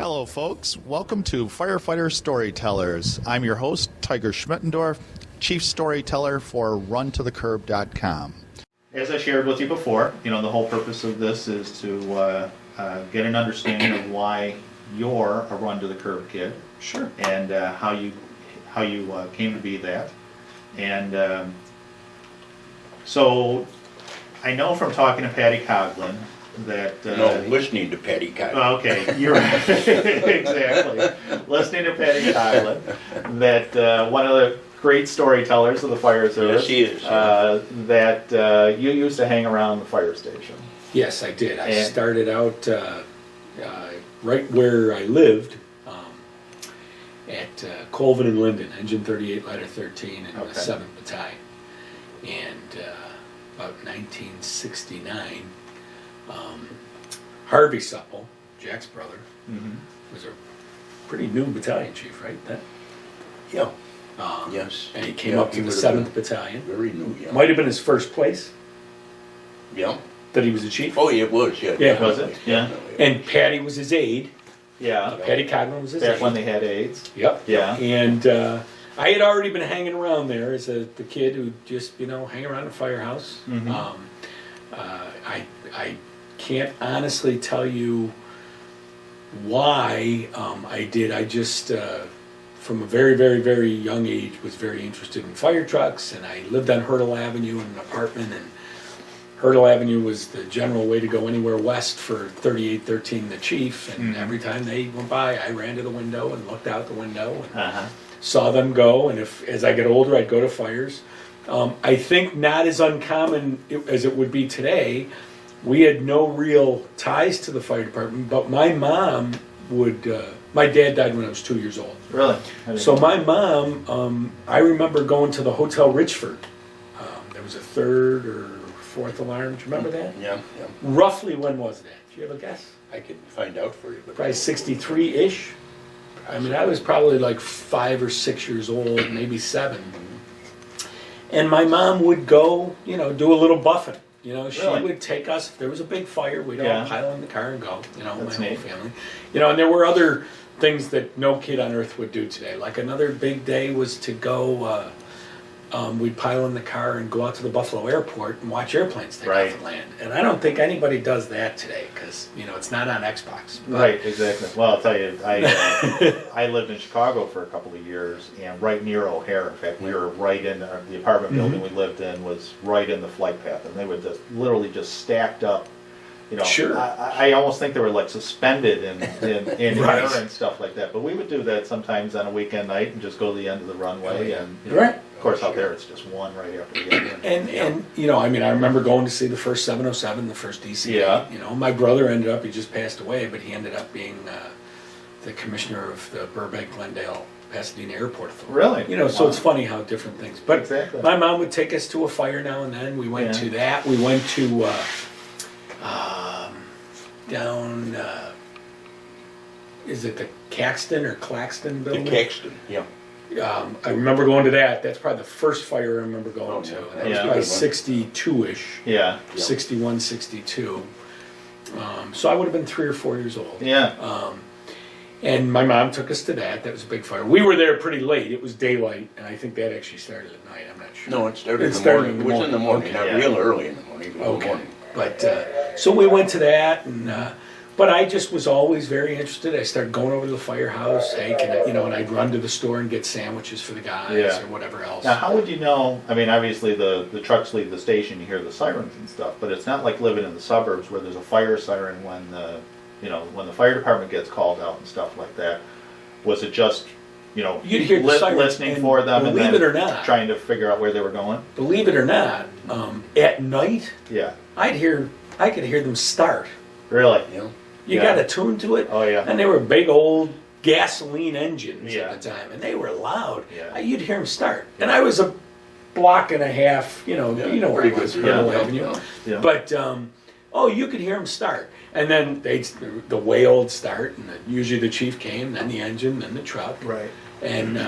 Hello, folks. Welcome to Firefighter Storytellers. I'm your host, Tiger Schmittendorf, Chief Storyteller for RunToTheCurb.com. As I shared with you before, the whole purpose of this is to get an understanding of why you're a Run to the Curb kid. Sure. And how you came to be that. And so I know from talking to Patty Coughlin that... listening to Patty Coughlin. Okay, you're right. Exactly. Listening to Patty Coughlin, that one of the great storytellers of the fire service. Yes, he is. That you used to hang around the fire station. Yes, I did. I started out right where I lived, at Colvin and Linden, Engine 38, Ladder 13, in the 7th Battalion. And about 1969, Harvey Supple, Jack's brother, was a pretty new battalion chief, right? Yeah. Yes. And he came up to the 7th Battalion. Very new, yeah. Might have been his first place Yeah. that he was a chief. Oh, it was, yeah. Yeah. Was it? Yeah. And Patty was his aide. Yeah. Patty Coughlin was his Back aide. when they had AIDS. Yep. Yeah. And I had already been hanging around there as the kid who just, hang around the firehouse. I can't honestly tell you why I did. I just, from a very, very, very young age, was very interested in fire trucks, and I lived on Hurdle Avenue in an apartment, and Hurdle Avenue was the general way to go anywhere west for 3813 the chief, and every time they went by, I ran to the window and looked out the window and saw them go, and as I get older, I'd go to fires. I think not as uncommon as it would be today. We had no real ties to the fire department, but my mom would, my dad died when I was 2 years old. Really? So my mom, I remember going to the Hotel Richford. There was a 3rd or 4th alarm. Do you remember that? Yeah. Roughly when was that? Do you have a guess? I could find out for you. But Probably 63-ish. I mean, I was probably like 5 or 6 years old, maybe 7. And my mom would go, do a little buffing. She would take us, if there was a big fire, we'd all pile in the car and go, my whole family. And there were other things that no kid on earth would do today. Like another big day was to go, we'd pile in the car and go out to the Buffalo airport and watch airplanes take off and land. And I don't think anybody does that today because, it's not on Xbox. Right, exactly. Well, I'll tell you, I lived in Chicago for a couple of years, and right near O'Hare. In fact, we were right in the apartment building we lived in was right in the flight path, and they were just literally just stacked up. Sure. I almost think they were like suspended in Right. air and stuff like that. But we would do that sometimes on a weekend night and just go to the end of the runway. And Right. Of course, out there it's just one right after the other. And I remember going to see the first 707, the first DC. Yeah. My brother ended up, he just passed away, but he ended up being the commissioner of the Burbank, Glendale, Pasadena Airport Authority. Really? So it's funny how different things. But Exactly. my mom would take us to a fire now and then. We went to that. We went to down, is it the Caxton or Claxton building? the Caxton, yeah. I remember going to that. That's probably the first fire I remember going to. And that was probably 62-ish. Yeah. 61, 62. So I would have been 3 or 4 years old. Yeah. And my mom took us to that. That was a big fire. We were there pretty late. It was daylight, and I think that actually started at night. I'm not sure. No, it started in the started morning. It was in the morning, not Okay. real early in the morning. But in the Okay. morning. But so we went to that, and but I just was always very interested. I started going over to the firehouse. Hey, can I, and I'd run to the store and get sandwiches for the guys or whatever else. Now, how would you know? I mean, obviously the trucks leave the station, you hear the sirens and stuff, but it's not like living in the suburbs where there's a fire siren when the when the fire department gets called out and stuff like that. Was it just You'd hear the sirens, listening and for them and believe then it or not, trying to figure out where they were going? Believe it or not, at night Yeah. I could hear them start. Really? Yeah. You got attuned to it. Oh yeah. And they were big old gasoline engines Yeah. at the time, and they were loud. Yeah. You'd hear them start. And I was a block and a half, where pretty it was, good. Hurdle Yeah. Avenue. Yeah. But, you could hear them start. And then the wail would start, and usually the chief came, then the engine, then the truck. Right. And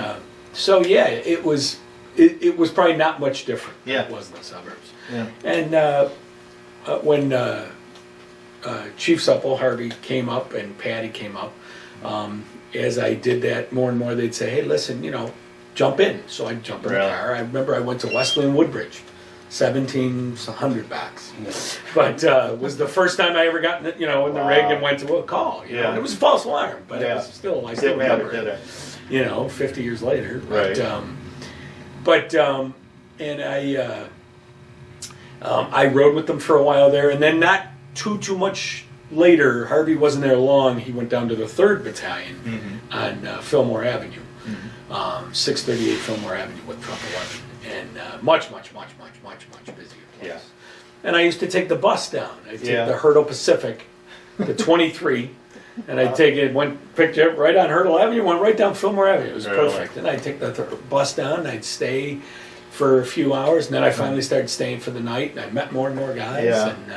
so, yeah, it was probably not much different than it was in the suburbs. Yeah. And when Chief Supple, Harvey came up and Patty came up, As I did that more and more, they'd say, hey, listen, jump in. So I'd jump in the Really? car. I remember I went to Wesley and Woodbridge, 1700 bucks. But it was the first time I ever got in the rig and went to a call. Yeah. And it was a false alarm, but it was still, I still Didn't matter, remember did it. it? 50 years later. Right. And I rode with them for a while there, and then not too much later, Harvey wasn't there long. He went down to the 3rd Battalion on Fillmore Avenue, 638 Fillmore Avenue with Truck 11, and much busier place. Yeah. And I used to take the bus down. I'd take Yeah. the Hurdle Pacific, the 23, and I'd take it, picked it up right on Hurdle Avenue, went right down Fillmore Avenue. It was Really? perfect. And I'd take the bus down, and I'd stay for a few hours, and then I finally started staying for the night, and I met more and more guys, Yeah. and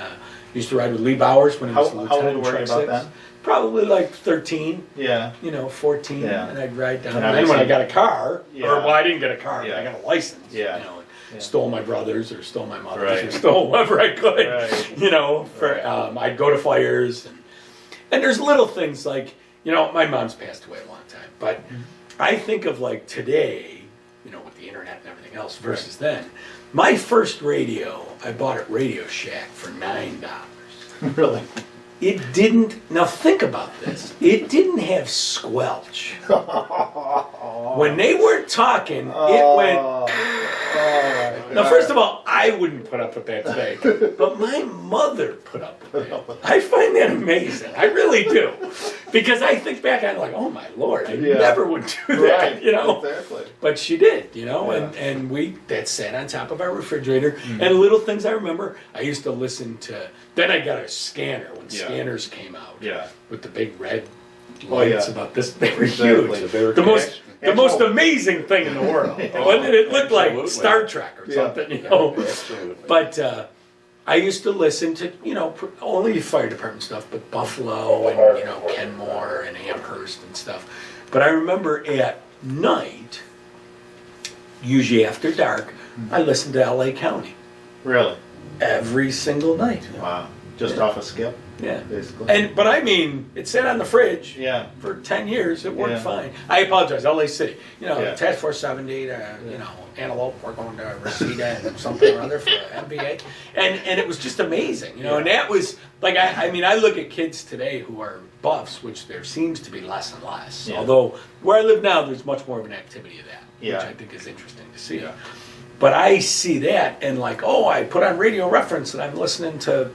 used to ride with Lee Bowers when he How, was the how lieutenant old were you in about Truck then? 6. Probably like 13, Yeah. 14, Yeah. and I'd ride down. And And then when I obviously- got a car, Yeah. I didn't get a car, Yeah. I got a license. Yeah. And Yeah. stole my brother's or stole my mother's Right. or stole whoever I could. Right. I'd go to fires, and there's little things like, my mom's passed away a long time, but I think of like today, with the internet and everything else versus then. My first radio, I bought at Radio Shack for $9. Really? It didn't, now think about this, it didn't have squelch. When they weren't talking, it went. Now, first of all, I wouldn't put up with that today, but my mother put up with that. I find that amazing. I really do. Because I think back on like, oh my Lord, I never would do that, Exactly. But she did, and that sat on top of our refrigerator. And little things I remember, I used to listen to, then I got a scanner when scanners came out. Yeah. With the big red lights about this, they were Exactly. huge. They were The most amazing thing in the world. It looked like Absolutely. Star Trek or something, Absolutely. But I used to listen to, only fire department stuff, but Buffalo and, Kenmore and Amherst and stuff. But I remember at night, usually after dark, I listened to LA County Really? every single night. Wow. Just off a skip, Yeah. basically. But I mean, it sat on the fridge. Yeah. For 10 years, it worked Yeah. fine. I apologize, LA City. Yeah. Task Force 70 to, Antelope, we're going to Reseda and something or other for MBA. And it was just amazing, And that was, like, I look at kids today who are buffs, which there seems to be less and less. Yeah. Although, where I live now, there's much more of an activity of that, Yeah. which I think is interesting to see. Yeah. But I see that and like, I put on radio reference and I'm listening to,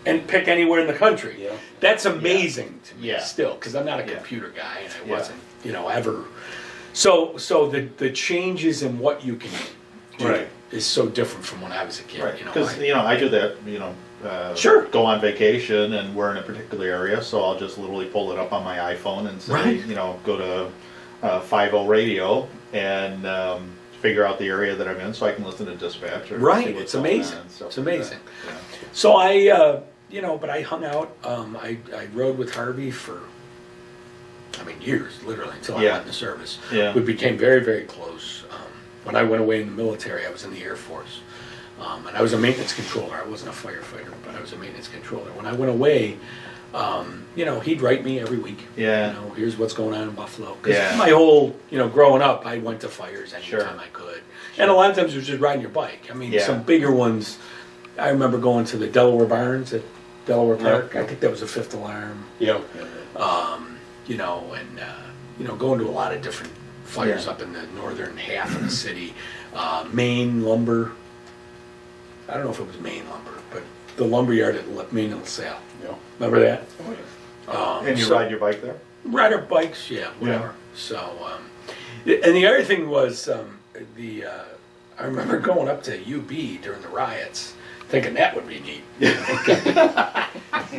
and pick anywhere in the country. Yeah. That's amazing to me Yeah. still, because I'm not a Yeah. computer guy and I Yeah. wasn't, ever. So the changes in what you can do Right. is so different from when I was a kid. Right. Because, I do that, Sure. go on vacation and we're in a particular area, so I'll just literally pull it up on my iPhone and say, Right. go to 50 radio and figure out the area that I'm in so I can listen to dispatch or Right, see what's it's going on amazing. and stuff It's like that. amazing. Yeah. So I, but I hung out. I rode with Harvey for, years, literally, until I Yeah. went in the service. Yeah. We became very, very close. When I went away in the military, I was in the Air Force. And I was a maintenance controller. I wasn't a firefighter, but I was a maintenance controller. When I went away, he'd write me every week. Yeah. Here's what's going on in Buffalo. 'Cause Yeah. my whole, growing up, I went to fires anytime Sure. I could. And a lot of times it was just riding your bike. Yeah. Some bigger ones, I remember going to the Delaware Barns at Delaware Park. Yeah. I think that was a fifth alarm. Yeah. Going to a lot of different fires Yeah. up in the northern half of the city. Maine lumber. I don't know if it was Maine lumber, but the lumber yard at Maine and LaSalle. Yeah. Remember that? And you So- ride your bike there? Ride our bikes, yeah, whatever. So, and the other thing was I remember going up to UB during the riots, thinking that would be neat.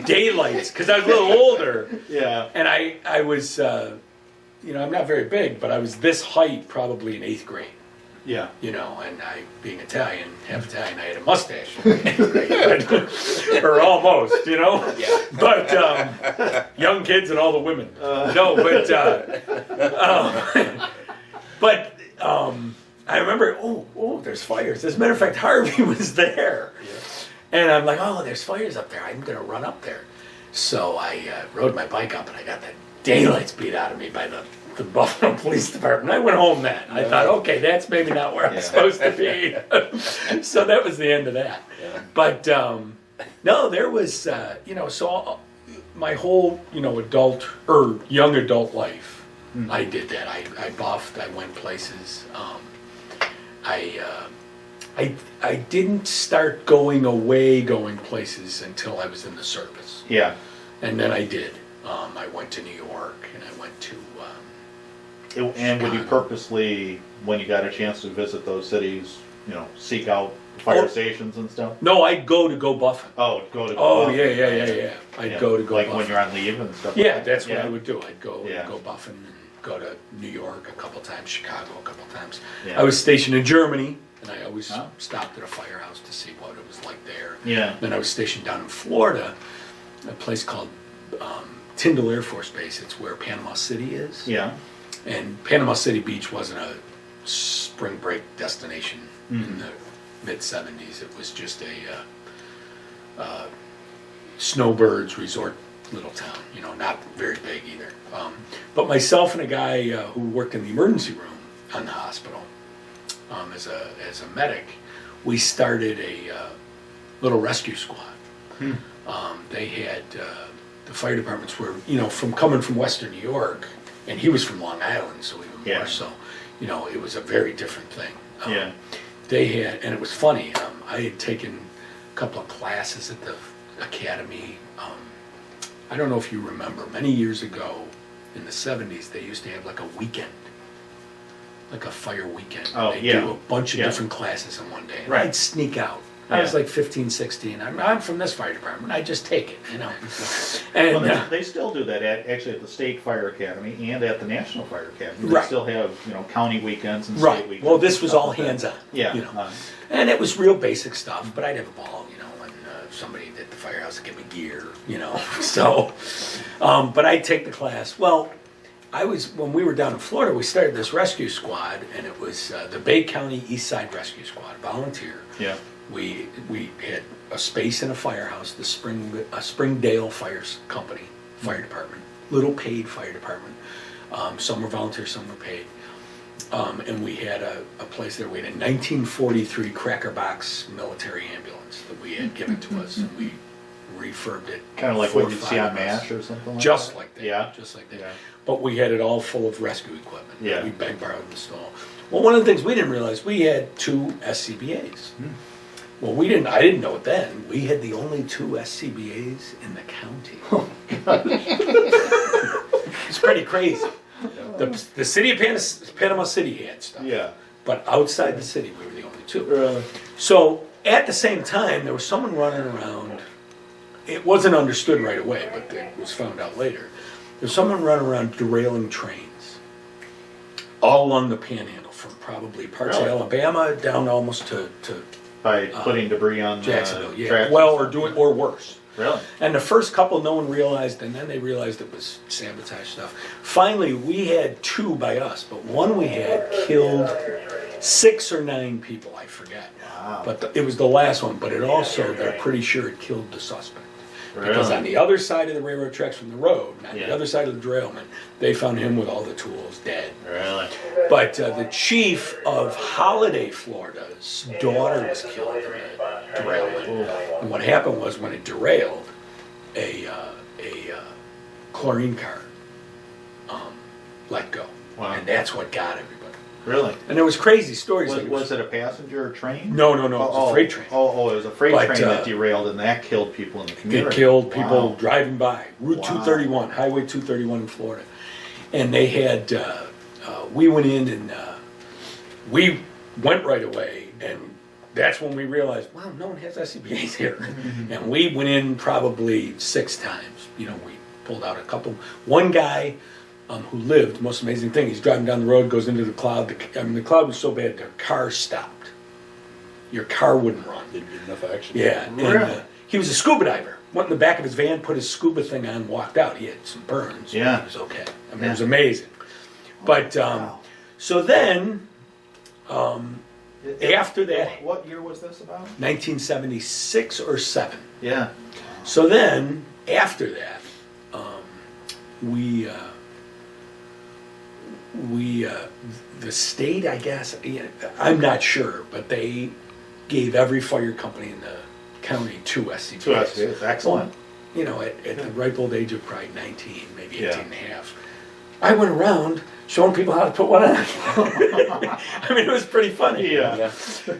Daylights, because I was a little older, Yeah. and I was, I'm not very big, but I was this height probably in 8th grade. Yeah. And I, being Italian, half Italian, I had a mustache. Or almost, Yeah. But young kids and all the women. I remember, there's fires. As a matter of fact, Harvey was there. Yeah. And I'm like, there's fires up there. I'm going to run up there. So I rode my bike up and I got that daylights beat out of me by the Buffalo Police Department. I went home then. I thought, okay, that's maybe not where I'm supposed to be. So that was the end of that. Yeah. But no, there was, so my whole, adult or young adult life, I did that. I buffed, I went places. I didn't start going places until I was in the service. Yeah. And then I did. I went to New York and I went to. And would you purposely, when you got a chance to visit those cities, seek out fire stations and stuff? No, I'd go buffing. Oh, go to. Oh, yeah. I'd go like buffing. when you're on leave and stuff. Yeah, like that's that. what I would do. I'd go buffing and go to New York a couple times, Chicago a couple times. Yeah. I was stationed in Germany, and I always stopped at a firehouse to see what it was like there. Yeah. Then I was stationed down in Florida, a place called Tyndall Air Force Base. It's where Panama City is. Yeah. And Panama City Beach wasn't a spring break destination in the mid-'70s. It was just a snowbirds resort little town, not very big either. But myself and a guy who worked in the emergency room on the hospital as a medic, we started a little rescue squad. They had the fire departments were, from coming from Western New York, and he was from Long Island, so even more so, it was a very different thing. They had, and it was funny, I had taken a couple of classes at the academy. I don't know if you remember, many years ago in the 70s, they used to have like a weekend, like a fire weekend. Oh, They'd yeah. do a bunch of Yeah. different classes in one day. And Right. I'd sneak out. I was like 15, 16. I'm from this fire department. I just take it, And Well, they still do that actually at the State Fire Academy and at the National Fire Academy. They Right. still have county weekends and state right. weekends. Well, this and was stuff all like that. hands on. Yeah. And it was real basic stuff, but I'd have a ball, when somebody at the firehouse would give me gear, So, but I'd take the class. Well, when we were down in Florida, we started this rescue squad, and it was the Bay County East Side Rescue Squad, volunteer. Yeah. We had a space in a firehouse, the Springdale Fire Company, fire department, little paid fire department. Some were volunteer, some were paid. And we had a place there. We had a 1943 Cracker Box military ambulance that we had given to us, and we refurbed it. Kind of like 4 what or you 5 see on of us. MASH or something like Just that? like that. Yeah. Just like that. Yeah. But we had it all full of rescue equipment. Yeah. We begged, borrowed, and stole. Well, one of the things we didn't realize, we had 2 SCBAs. Well, I didn't know it then. We had the only 2 SCBAs in the county. It's pretty crazy. The city of Panama City had stuff. Yeah. But outside the city, we were the only 2. Really? So at the same time, there was someone running around. It wasn't understood right away, but it was found out later. There's someone running around derailing trains all along the Panhandle, from probably parts of Really? Alabama down almost to By putting debris on Jacksonville. the Yeah. tracks Well, and stuff? or worse. Really? And the first couple, no one realized, and then they realized it was sabotage stuff. Finally, we had 2 by us, but one we had killed 6 or 9 people, I forget. Wow. But it was the last one, but it also, they're pretty sure it killed the suspect. Because Really? on the other side of the railroad tracks from the road, on Yeah. the other side of the derailment, they found him with all the tools, dead. Really? But the chief of Holiday, Florida's daughter was killed in a derailment. And what happened was, when it derailed, a chlorine car let go. Wow. And that's what got everybody. Really? And there was crazy stories. Was it a passenger train? No, it was a freight train. It was a freight But, train that derailed, and that killed people in the community. It killed people Wow. driving by. Route Wow. 231, Highway 231 in Florida. And they had, we went in and we went right away, and that's when we realized, wow, no one has SCBAs here. And we went in probably 6 times. We pulled out a couple. One guy who lived, most amazing thing, he's driving down the road, goes into the cloud. The cloud was so bad, the car stopped. Your car wouldn't run. Didn't get enough action. Yeah, and Really? he was a scuba diver. Went in the back of his van, put his scuba thing on, walked out. He had some burns. Yeah. But he was okay. I mean, it was amazing. But Wow. so then, after that, What year was this about? 1976 or 7. Yeah. So then, after that, we the state, I guess, I'm not sure, but they gave every fire company in the county 2 SCBAs. 2 SCBAs, excellent. You know, at the ripe old age of probably 19, maybe 18 Yeah. and a half. I went around showing people how to put one on. I mean, it was pretty funny. Yeah.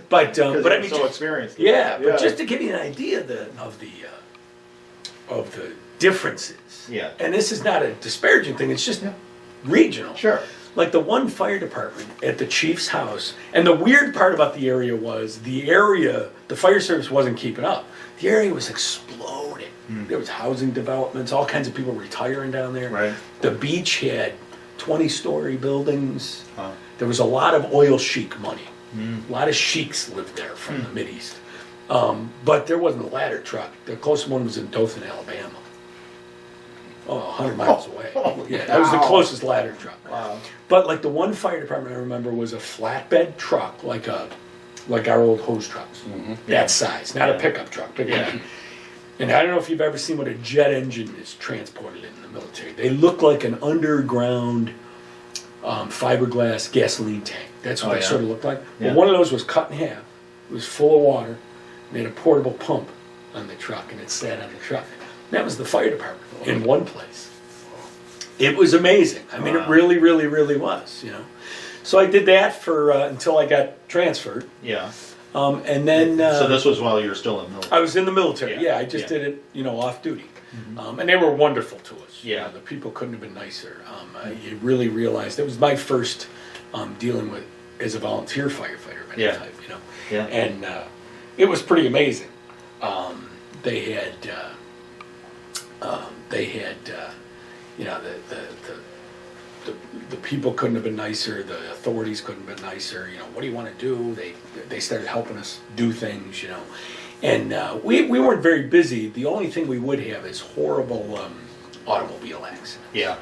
But I Because mean, so experienced. yeah, but just to give you an idea of the differences. Yeah. And this is not a disparaging thing, it's just Yeah. regional. Sure. Like the one fire department at the chief's house, and the weird part about the area was the fire service wasn't keeping up. The area was exploding. There was housing developments, all kinds of people retiring down there. Right. The beach had 20-story buildings. Wow. There was a lot of oil sheik money. A lot of sheiks lived there from the Mideast. But there wasn't a ladder truck. The closest one was in Dothan, Alabama. 100 miles away. Yeah, that was the wow. closest ladder truck. Wow. But like the one fire department I remember was a flatbed truck, like our old hose trucks. That size, not a pickup truck. And I don't know if you've ever seen what a jet engine is transported in the military. They look like an underground fiberglass gasoline tank. That's what Oh, they yeah. sort of look like. Yeah. Well, one of those was cut in half. It was full of water. They had a portable pump on the truck, and it sat on the truck. That was the fire department in one place. It was amazing. I mean, Wow. it really, really, really was. You know. So I did that for until I got transferred, Yeah. and then. So this was while you were still in the military. I was in the military. Yeah, Yeah, I just yeah. did it, off duty, and they were wonderful to us. Yeah. The people couldn't have been nicer. You really realized it was my first dealing with as a volunteer firefighter of any Yeah. type, Yeah. and it was pretty amazing. They had, the people couldn't have been nicer. The authorities couldn't have been nicer. What do you want to do? They started helping us do things. And we weren't very busy. The only thing we would have is horrible automobile accidents. Yeah.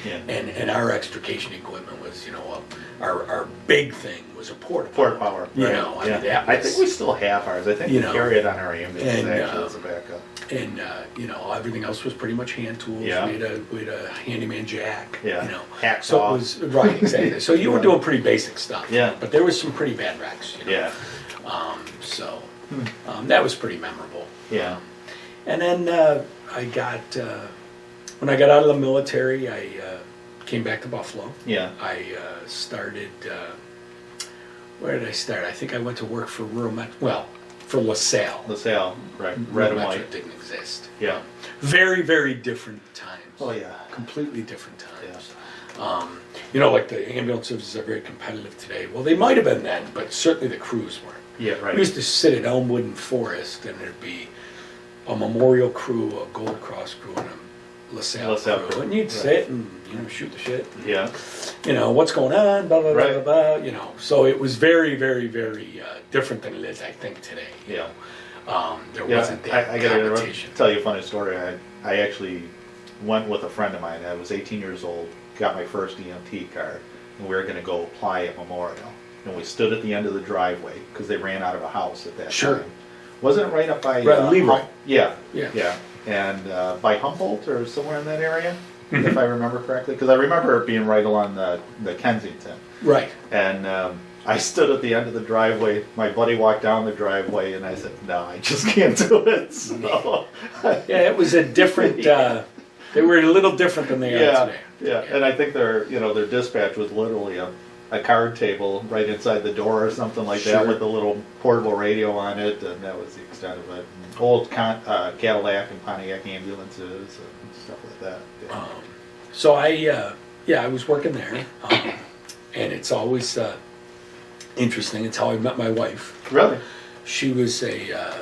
Yeah. And our extrication equipment was, our big thing was a porta Port power. You right. know, I yeah. mean, that I was- think we still have ours. I think we carry it on our ambulance And, actually as a backup. And everything else was pretty much hand tools. Yeah. We had a handyman jack. Yeah. Hacksaw. So it was right, exactly. So you were doing pretty basic stuff. Yeah. But there was some pretty bad wrecks. Yeah. So that was pretty memorable. Yeah. And then when I got out of the military, I came back to Buffalo. Yeah. I started. Where did I start? I think I went to work for for LaSalle. LaSalle, right. Red and Metro white. didn't exist. Yeah. Very, very different times. Oh, yeah. Completely different times. Like the ambulance services are very competitive today. Well, they might have been then, but certainly the crews weren't. Yeah, right. We used to sit at Elmwood and Forest, and there'd be a Memorial crew, a Gold Cross crew, and a LaSalle crew. And you'd right. sit and shoot the shit. Yeah. What's going on? Blah blah blah Right. blah blah. So it was very, very, very different than it is, I think, today. Yeah. There wasn't that I gotta competition. tell you a funny story. I actually went with a friend of mine. I was 18 years old, got my first EMT card, and we were going to go apply at Memorial. And we stood at the end of the driveway because they ran out of a house at that Sure. time. Wasn't it right up by Leroy. Yeah. Yeah. Yeah. And by Humboldt or somewhere in that area, Mm-hmm. if I remember correctly, because I remember it being right along the Kensington. Right. And I stood at the end of the driveway. My buddy walked down the driveway, and I said, "No, I just can't do it." So, Yeah, it was a different. They were a little different than they are yeah, today. yeah. And I think their dispatch was literally a card table right inside the door or something like that Sure. with a little portable radio on it, and that was the extent of it. And old Cadillac and Pontiac ambulances and stuff like that. Yeah. So I was working there, and it's always interesting. It's how I met my wife. Really? She was a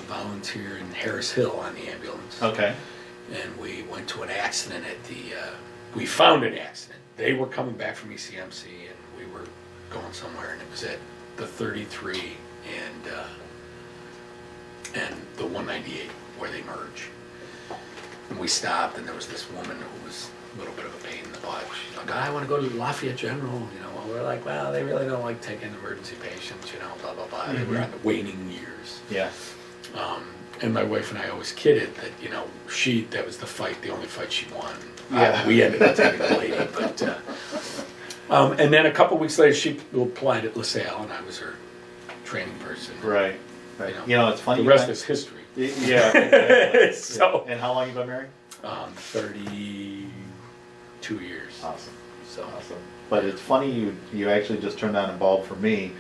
volunteer in Harris Hill on the ambulance. Okay. And we went to an accident we found an accident. They were coming back from ECMC, and we were going somewhere, and it was at the 33 and the 198 where they merge. And we stopped, and there was this woman who was a little bit of a pain in the butt. She's like, I want to go to Lafayette General, Well, we're like, well, they really don't like taking emergency patients, blah, blah, blah. They were on the waning years. Yeah. And my wife and I always kidded that, you know, that was the only fight she won. Yeah. We ended up taking the lady, but, and then a couple weeks later, she applied at LaSalle, and I was her training person. Right. You know, it's funny. The rest is history. Yeah. Exactly. So, And how long you been married? 32 years. Awesome. So, Awesome. But it's funny you actually just turned on a bulb for me,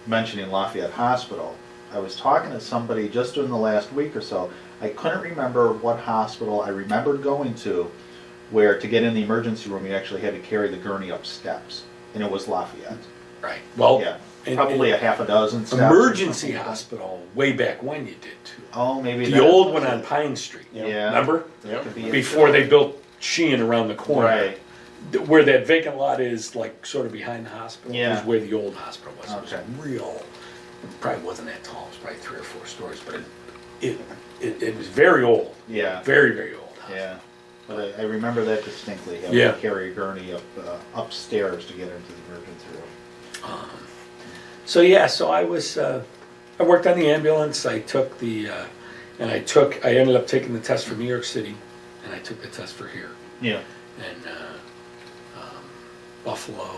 mentioning Lafayette Hospital. I was talking to somebody just in the last week or so. I couldn't remember what hospital I remembered going to, where to get in the emergency room you actually had to carry the gurney up steps, and it was Lafayette. right. Well, Yeah, probably a half a dozen steps. emergency or something like that. hospital, way back when you did too. Oh, maybe The that old was one on it. Pine Street. Yeah. Remember? Yep. Could be it. Before they built Sheehan around the corner. Right. Where that vacant lot is, like, sort of behind the hospital. Yeah. Is where the old hospital was. Okay. It was real, it probably wasn't that tall, it was probably 3 or 4 stories, but it was very old. Yeah. Very, very old house. Yeah. But I remember that distinctly, having Yeah. to carry a gurney upstairs to get into the emergency room. So yeah, so I worked on the ambulance, I took I ended up taking the test for New York City, and I took the test for here. Yeah. And Buffalo,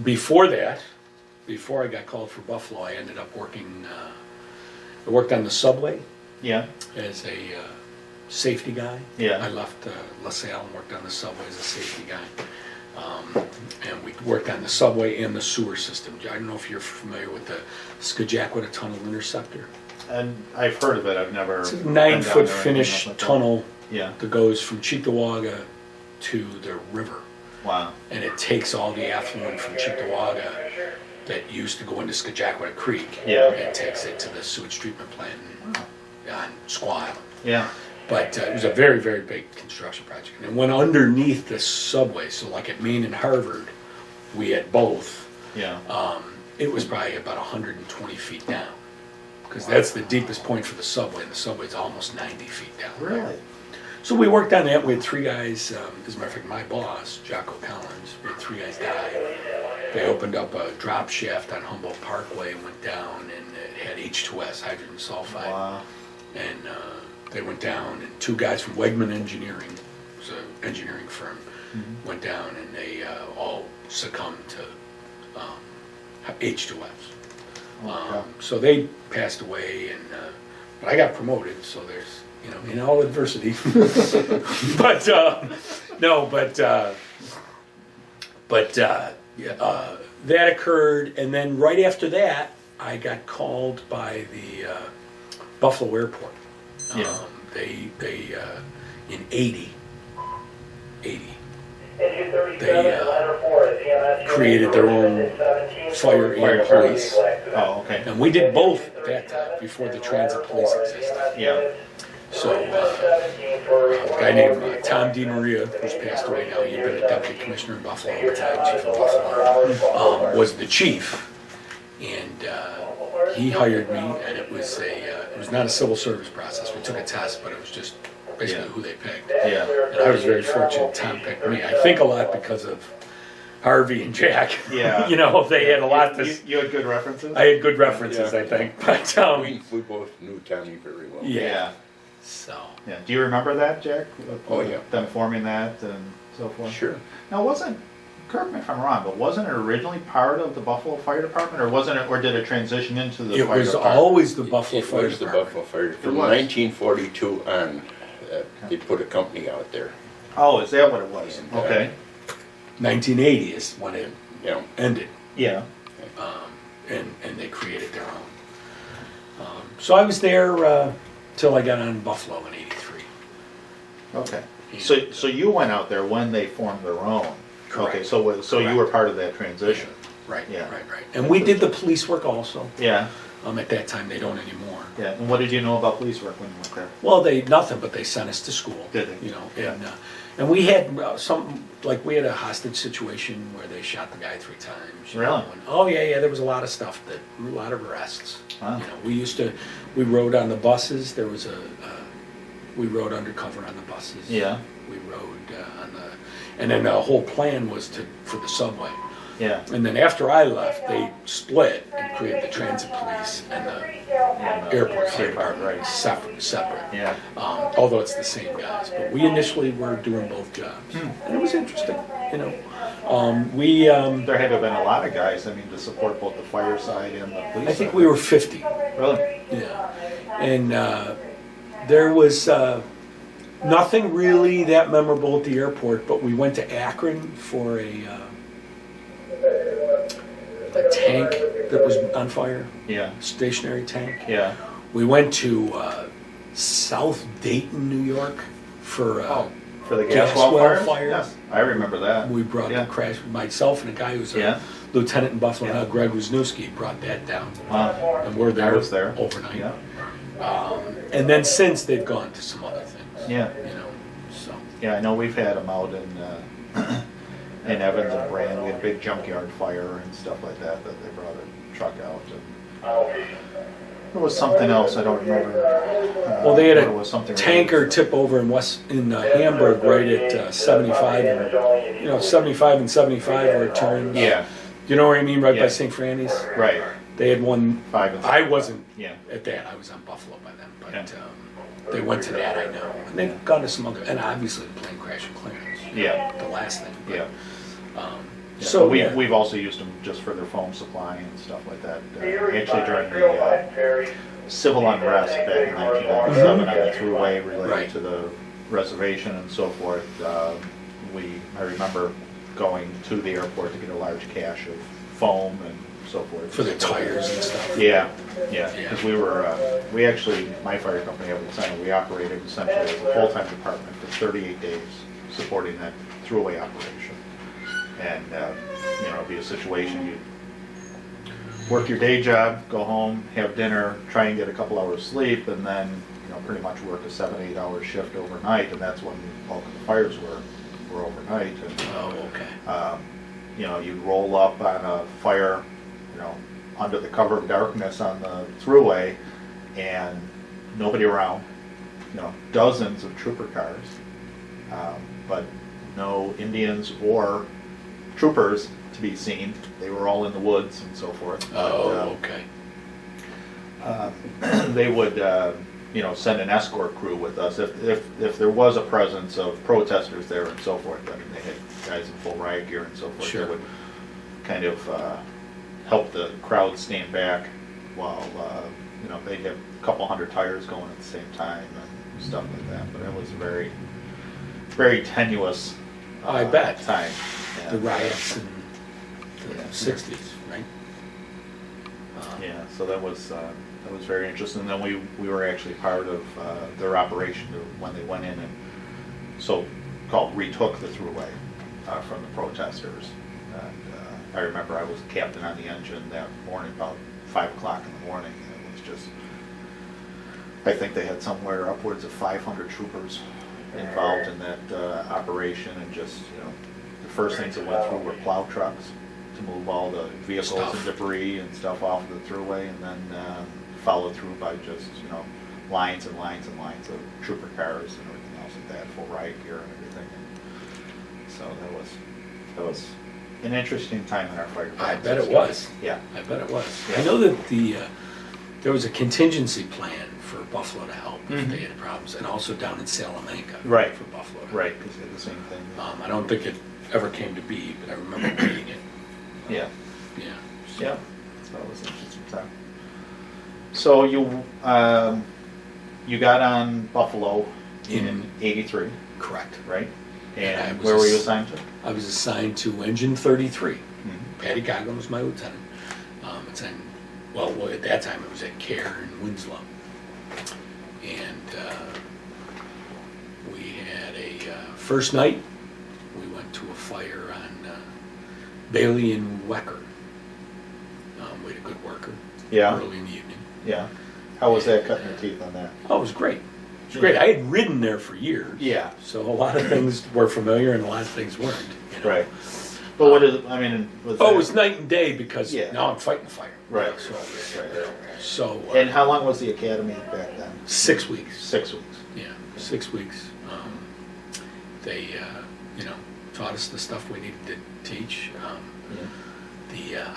before I got called for Buffalo, I ended up working, I worked on the subway Yeah. as a safety guy. Yeah. I left LaSalle and worked on the subway as a safety guy. And we worked on the subway and the sewer system. I don't know if you're familiar with the Skajackwada Tunnel Interceptor. And I've heard of it. I've never. It's a been down 9-foot there or anything finished like that. tunnel Yeah. that goes from Cheektowaga to the river. Wow. And it takes all the affluent from Cheektowaga that used to go into Skajackwada Creek. Yeah. And takes it to the sewage treatment plant on Squaw Island. Yeah. But it was a very, very big construction project. And it went underneath the subway. So like at Maine and Harvard, we had both. Yeah. It was probably about 120 feet down. Because that's the deepest point for the subway, and the subway's almost 90 feet down. Really? So we worked on that. We had 3 guys, as a matter of fact, my boss, Jocko Collins, we had 3 guys die. They opened up a drop shaft on Humboldt Parkway, went down, and it had H2S, hydrogen sulfide. Wow. And they went down, and 2 guys from Wegman Engineering, it was an engineering firm, went down, and they all succumbed to H2S. Okay. So they passed away, and but I got promoted, so there's, you know, in all adversity. But that occurred, and then right after that, I got called by the Buffalo Airport. Yeah. They in 80, created their own fire and police. Oh, okay. And we did both at that time, before the transit police existed. Yeah. So a guy named Tom DiMaria, who's passed away now, he'd been a deputy commissioner in Buffalo, battalion chief in Buffalo, was the chief. And he hired me, and it was not a civil service process. We took a test, but it was just basically who they picked. Yeah. And I was very fortunate Tom picked me. I think a lot because of Harvey and Jack. Yeah. You know, they had a lot to... You had good references? I had good references, Yeah. I think. But, We both knew Tommy very well. yeah. So... Yeah. Do you remember that, Jack? Oh, yeah. Them forming that and so forth? Sure. Now, correct me if I'm wrong, but wasn't it originally part of the Buffalo Fire Department, or did it transition into the It fire was department? always the Buffalo It Fire was the Department. Buffalo Fire. From was. 1942 on, they put a company out there. Oh, is that what it was? And, Okay. 1980 is when it You know, ended, Yeah. and they created their own. So I was there till I got on Buffalo in '83. Okay. So you went out there when they formed their own. Correct. Okay. So you Correct. were part of that transition. Right, Yeah. right. And we did the police work also. Yeah. At that time, they don't anymore. Yeah. And what did you know about police work when you went there? Well, nothing, but they sent us to school. Did they? You know, Yeah. and we had we had a hostage situation where they shot the guy 3 times. you Really? know, and- oh yeah, there was a lot of stuff, a lot of arrests. Wow. You know, we rode on the buses. There was we rode undercover on the buses. Yeah. We rode and then the whole plan was for the subway. Yeah. And then after I left, they split and created the transit police and the airport fire department, right. separate. Yeah. Although it's the same guys, but we initially were doing both jobs, and it was interesting. You know, we There had to have been a lot of guys, I mean, to support both the fire side and the police I think side. we were 50. Really? Yeah, and there was nothing really that memorable at the airport, but we went to Akron for a tank that was on fire, Yeah. stationary tank. Yeah. We went to South Dayton, New York for For the gas gas well well fires? fires. Yes, I remember that. we brought Yeah. the crash, myself and a guy who's a Yeah. lieutenant in Buffalo, Yeah. Greg Wisniewski, brought that down. Wow. And we're I there, was there. overnight. Yeah. And then since they've gone to some other things. Yeah. You know, so. Yeah, I know we've had them out in Evans and Brand. We had a big junkyard fire and stuff like that they brought a truck out. And there was something else, I don't remember. Well, they had but it was something a tanker related. tip over in Hamburg right at 75 and 75 and 75 where it turns. Yeah, You know what I mean? Right Yeah. by St. Franny's. right. They had one. 5 and 6. I wasn't Yeah. at that. I was on Buffalo by then, but Yeah. they went to that. I know, and they've gone to some other, and obviously the plane crash and clearance. Yeah. The last thing. But, Yeah. So So yeah. we've also used them just for their foam supply and stuff like that. Actually during the civil unrest back in 1997 on the throughway related Right. to the reservation and so forth, I remember going to the airport to get a large cache of foam and so forth. for the tires and stuff. Yeah, yeah, Yeah. because we actually, my fire company up in Center, we operated essentially as a full-time department for 38 days supporting that throughway operation. And, it'd be a situation, you work your day job, go home, have dinner, try and get a couple hours sleep, and then, pretty much work a 7-8 hour shift overnight, and that's when all of the fires were overnight. And, Oh, okay. you'd roll up on a fire, under the cover of darkness on the throughway, and nobody around, dozens of trooper cars, but no Indians or troopers to be seen. They were all in the woods and so forth. Oh, okay. They would, send an escort crew with us if there was a presence of protesters there and so forth. I mean, they had guys in full riot gear and so forth. Sure. That would kind of help the crowd stand back while they'd have a couple hundred tires going at the same time and stuff like that. But it was a very, very tenuous I bet. time. The riots in the Yeah. 60s, right? Yeah, so that was very interesting. And then we were actually part of their operation when they went in and so-called retook the throughway from the protesters. And I remember I was captain on the engine that morning, about 5 o'clock in the morning, and it was just, I think they had somewhere upwards of 500 troopers involved in that operation, and just, the first things that went through were plow trucks to move all the vehicles and debris and stuff off the throughway, and then followed through by just, lines and lines and lines of trooper cars and everything else like that, full riot gear and everything. And so that was an interesting time in our fire. I bet it was. Yeah. I bet it was. Yeah. I know that there was a contingency plan for Buffalo to help if Mhm. they had problems, and also down in Salamanca Right. for Buffalo. Right, because they had the same thing. I don't think it ever came to be, but I remember reading it. Yeah. Yeah. Yeah, so it was an interesting time. So you got on Buffalo in '83, Correct. right? And I And was where were you ass- assigned to? I was assigned to Engine 33. Mhm. Patty Goggin was my lieutenant. It's in, well, at that time it was at Care in Winslow. And we had a first night, we went to a fire on Bailey and Wecker. We had a good worker Yeah. early in the evening. Yeah. How was that cutting your teeth on that? Oh, it was great. It was great. I had ridden there for years. Yeah. So a lot of things were familiar and a lot of things weren't. You know? Right. But what is, I mean, was Oh, that- it was night and day because Yeah. now I'm fighting the fire. Right. So And how long was the academy back then? 6 weeks. 6 weeks. Yeah, 6 weeks. They, taught us the stuff we needed to teach. Yeah.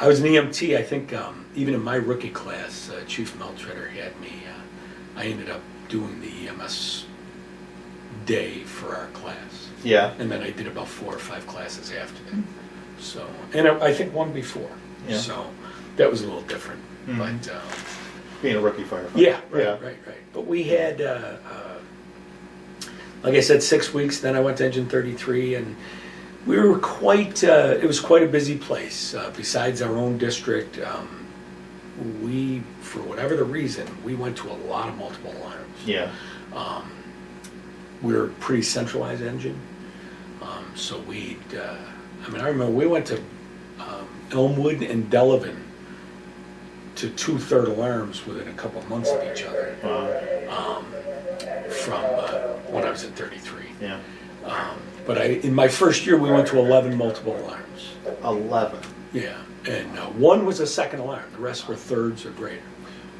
I was an EMT. I think even in my rookie class, Chief Meltreader had me. I ended up doing the EMS day for our class. Yeah. And then I did about 4 or 5 classes after that. So, and I think one before. Yeah. So that was a little different. Mhm. But Being a rookie firefighter. yeah, right, Yeah. right. But we had, like I said, 6 weeks. Then I went to Engine 33, and we were quite. It was quite a busy place. Besides our own district, we, for whatever the reason, we went to a lot of multiple alarms. Yeah. We were a pretty centralized engine, so we'd. I remember we went to Elmwood and Delavan to 2 third alarms within a couple of months of each other. From when I was at 33. Yeah. But in my first year, we went to 11 multiple alarms. 11. Yeah, and 1 was a second alarm. The rest were thirds or greater.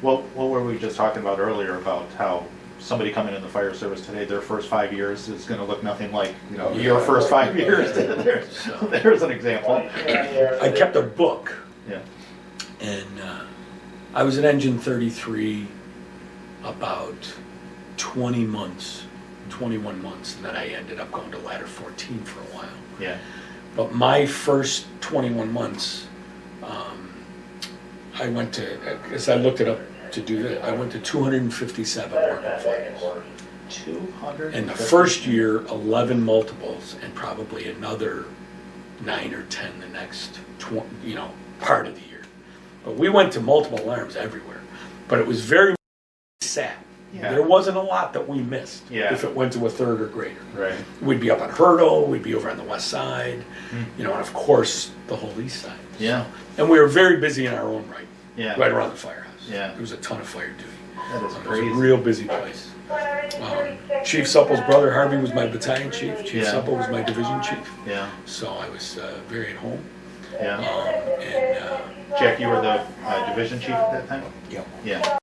Well, what were we just talking about earlier about how somebody coming in the fire service today, their first 5 years is going to look nothing like, your first 5 years. There's an example. I kept a book, Yeah. and I was at Engine 33 about 21 months, and then I ended up going to Ladder 14 for a while. Yeah. But my first 21 months, I went to, as I looked it up to do that, I went to 257 working fighters. 200. And the first year, 11 multiples, and probably another 9 or 10 the next, part of the year. But we went to multiple alarms everywhere. But it was very sad. Yeah. There wasn't a lot that we missed Yeah. if it went to a third or greater. Right. We'd be up on Hurdle, we'd be over on the west side, and of course, the whole east side. Yeah. And we were very busy in our own right. Yeah. Right around the firehouse. Yeah. There was a ton of fire duty. That is It was crazy. a real busy place. Chief Supple's brother, Harvey, was my battalion chief. Chief Yeah. Supple was my division chief. Yeah. So I was very at home. Yeah. And Jack, you were the division chief at that time? yeah. Yeah.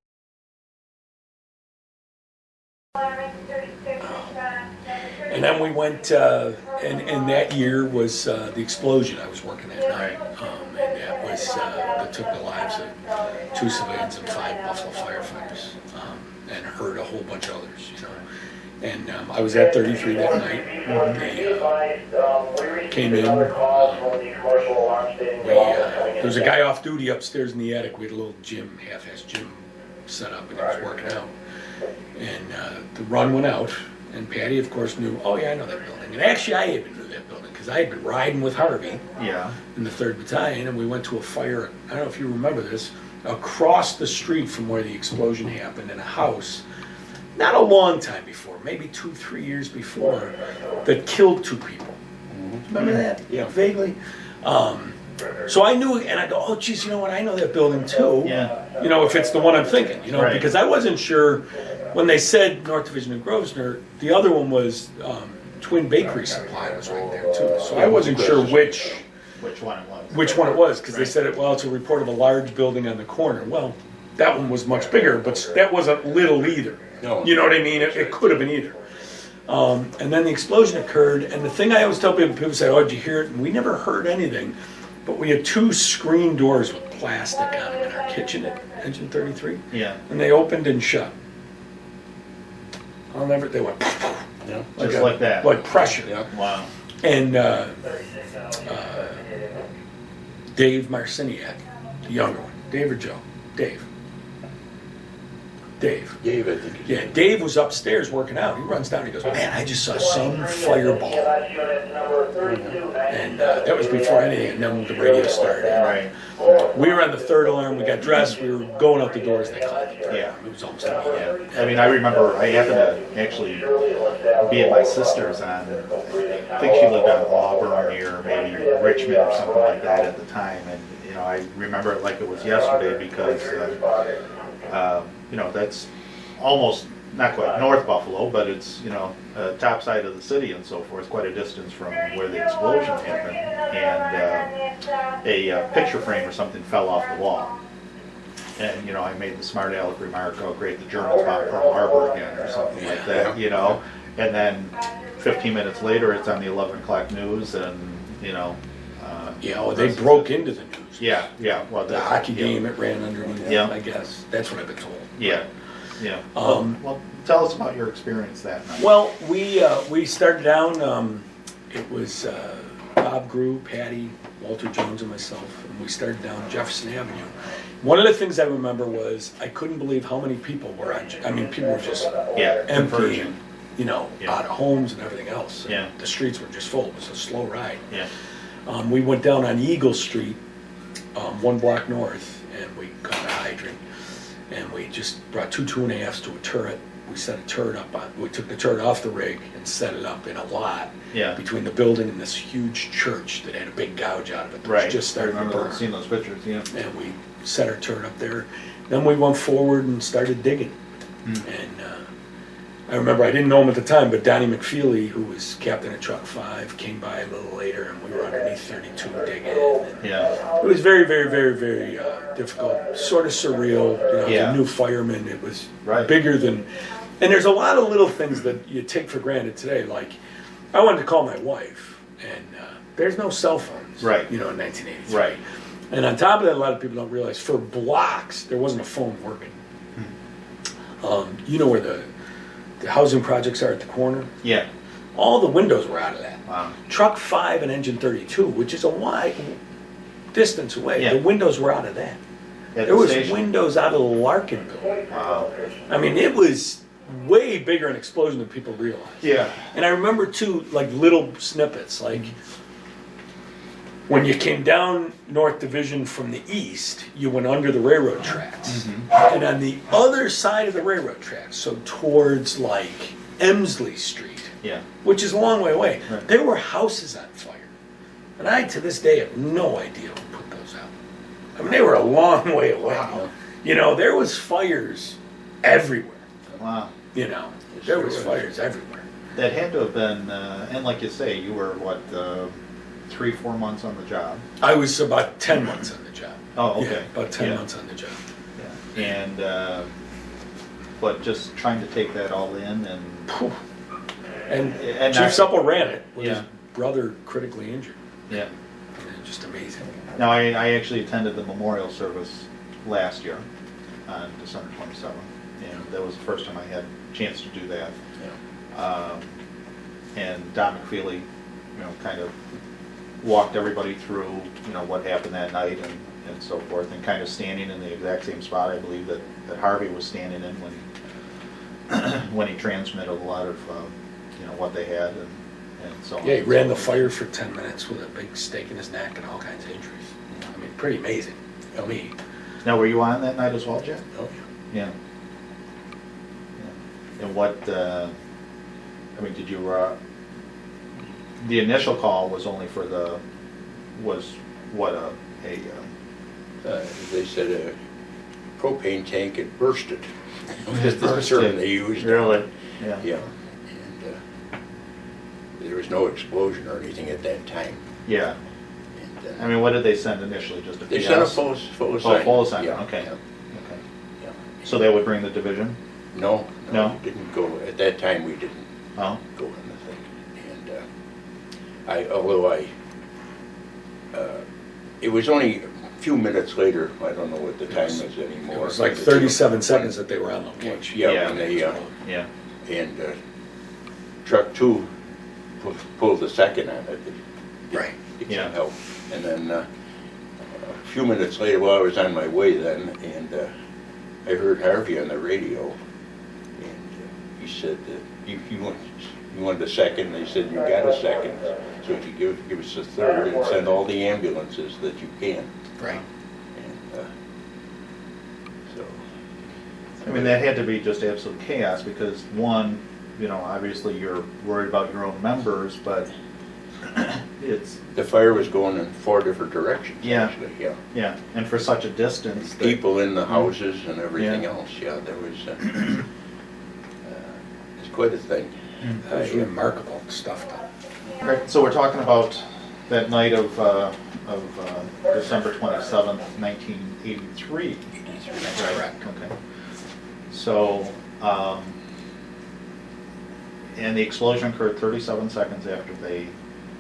And then we went, and that year was the explosion I was working at night. And that was, that took the lives of 2 civilians and 5 Buffalo firefighters, and hurt a whole bunch of others, And I was at 33 that night. They came in. There was a guy off duty upstairs in the attic. We had a little gym, half-ass gym set up, and he was working out. And the run went out. And Patty, of course, knew, oh yeah, I know that building. And actually, I even knew that building because I had been riding with Harvey Yeah. in the 3rd Battalion, and we went to a fire, I don't know if you remember this, across the street from where the explosion happened in a house, not a long time before, maybe 2-3 years before, that killed 2 people. Remember that? Yeah, vaguely. So I knew, and I go, oh geez, you know what, I know that building too. Yeah. If it's the one I'm thinking, Right. because I wasn't sure. When they said North Division and Grosvenor, the other one was Twin Bakery Supply was right there too. So I wasn't sure which one it was. one it was, because they Right. said, it's a report of a large building on the corner. Well, that one was much bigger, but that wasn't little either. No. You know what I mean? It could have been either. And then the explosion occurred, and the thing I always tell people say, oh, did you hear it? And we never heard anything, but we had 2 screen doors with plastic on them in our kitchen at Engine 33. Yeah. And they opened and shut. They went Yeah. Just like that. like pressure. Yeah. Wow. And Dave Marciniak, the younger one, Dave or Joe? Dave. Dave. Dave, I think. Yeah, Dave was upstairs working out. He runs down, he goes, man, I just saw some fireball. And that was before anything, and then the radio started. Right. We were on the 3rd alarm, we got dressed, we were going out the doors, they called it. Yeah. It was almost immediate. I mean, I remember I happened to actually be at my sister's on, I think she lived on Auburn or maybe Richmond or something like that at the time. And, I remember it like it was yesterday because, that's almost, not quite North Buffalo, but it's, top side of the city and so forth, quite a distance from where the explosion happened. And a picture frame or something fell off the wall. And, I made the smart aleck remark, oh great, the Germans bombed Pearl Harbor again or something like that, And then 15 minutes later, it's on the 11 o'clock news and, They broke into the news. Yeah, well, The hockey game, it ran underneath, Yeah. I guess. That's what I've been told. Yeah. Well, tell us about your experience that night. Well, we started down, it was Bob Grew, Patty, Walter Jones, and myself, and we started down Jefferson Avenue. One of the things I remember was I couldn't believe how many people were on, people were just emptying, conversion. out of homes and everything else. Yeah. The streets were just full. It was a slow ride. Yeah. We went down on Eagle Street, 1 block north, and we caught a hydrant, and we just brought 2.5s to a turret. We set a turret up we took the turret off the rig and set it up in a lot between the building and this huge church that had a big gouge out of it that was just starting to burn. Seeing those pictures, yeah. And we set our turret up there. Then we went forward and started digging. And I remember, I didn't know him at the time, but Donnie McFeely, who was captain of Truck 5, came by a little later, and we were underneath 32 digging. And it was very, very, very, very difficult, sort of surreal. The new fireman, it was bigger than... And there's a lot of little things that you take for granted today, like I wanted to call my wife, and there's no cell phones, in 1983. Right. And on top of that, a lot of people don't realize, for blocks, there wasn't a phone working. You know where the housing projects are at the corner? Yeah. All the windows were out of that. Wow. Truck 5 and engine 32, which is a wide distance away, the windows were out of that. There was windows out of the Larkin building. Wow. I mean, it was way bigger an explosion than people realize. Yeah. And I remember too, like little snippets, like when you came down North Division from the east, you went under the railroad tracks. And on the other side of the railroad tracks, so towards like Emsley Street, which is a long way away, there were houses on fire. And I, to this day, have no idea who put those out. I mean, they were a long way away. Wow. There was fires everywhere. Wow. There was fires everywhere. That had to have been, and like you say, you were, 3-4 months on the job? I was about 10 months on the job. Oh, okay. About 10 months on the job. Yeah. And, but just trying to take that all in and Chief Supple ran it with his brother critically injured. Yeah. I mean, just amazing. Now, I actually attended the memorial service last year on December 27th, and that was the first time I had a chance to do that. And Don McFeely, kind of walked everybody through, what happened that night and so forth, and kind of standing in the exact same spot, I believe, that Harvey was standing in when he transmitted a lot of, what they had and so on. Yeah, he ran the fire for 10 minutes with a big stake in his neck and all kinds of injuries. I mean, pretty amazing. Now, were you on that night as well, Jack? Oh, yeah. And what, did you, the initial call was only for they said a propane tank had bursted. That's the term they used. Really? Yeah. And there was no explosion or anything at that time. Yeah. And, what did they send initially? Just a They PS? sent a full assignment. Oh, full assignment, Yeah. okay. Yeah. Okay. Yeah. So they would bring the division? No. No? We didn't go, at that time we didn't Oh. go in the thing. And although it was only a few minutes later, I don't know what the time is anymore. It was like 37 seconds that they were on location. Yeah, when they, Yeah. and truck 2 pulled the second on it. Right. Get some help. And then a few minutes later, while I was on my way then, and I heard Harvey on the radio, and he said that you wanted a second. They said, you got a second. So if you give us a third and send all the ambulances that you can. Right. And so. That had to be just absolute chaos because one, obviously you're worried about your own members, but it's... The fire was going in 4 different directions, actually, Yeah, and for such a distance. People in the houses and everything else, there was, it's quite a thing. That was remarkable stuff, though. Right, so we're talking about that night of December 27th, 1983. That's correct. Okay. So, and the explosion occurred 37 seconds after they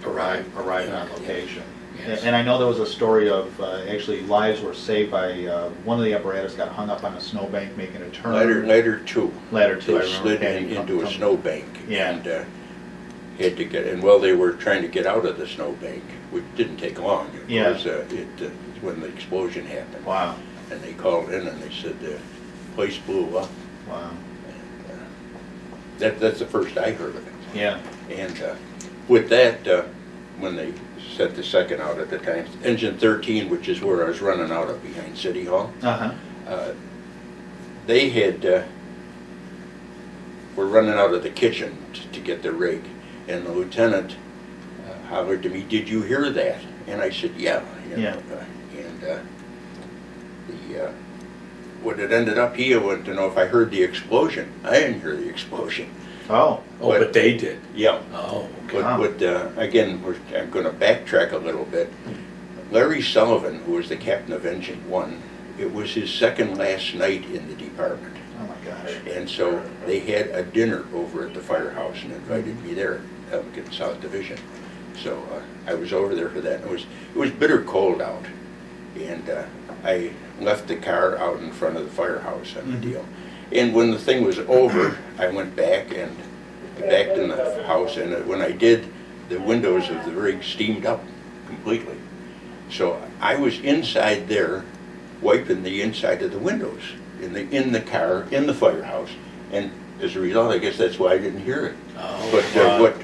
arrived on location. Yes. And I know there was a story of actually lives were saved by one of the apparatus got hung up on a snowbank making a turn. Ladder two. Ladder two, I They remember. slid Patty into a come- snowbank. Yeah. And had to get, and while they were trying to get out of the snowbank, which didn't take long, of Yeah. course, when the explosion happened. Wow, And they called in and they said the place blew up. wow. That's the first I heard of it. Yeah, And with that, when they set the second out at the time, engine 13, which is where I was running out of behind City Hall, they had, were running out of the kitchen to get the rig. And the lieutenant hollered to me, "Did you hear that?" And I said, "Yeah." Yeah. What it ended up, he wanted to know if I heard the explosion. I didn't hear the explosion. oh, But they did. Yeah. Oh, okay. Again, I'm going to backtrack a little bit. Larry Sullivan, who was the captain of Engine 1, it was his second last night in the department. oh my gosh. And so they had a dinner over at the firehouse and invited me there, at South Division. So I was over there for that. It was bitter cold out. And I left the car out in front of the firehouse on the deal. And when the thing was over, I went back and backed in the house. And when I did, the windows of the rig steamed up completely. So I was inside there, wiping the inside of the windows in the car, in the firehouse. And as a result, I guess that's why I didn't hear it. Oh, But wow. what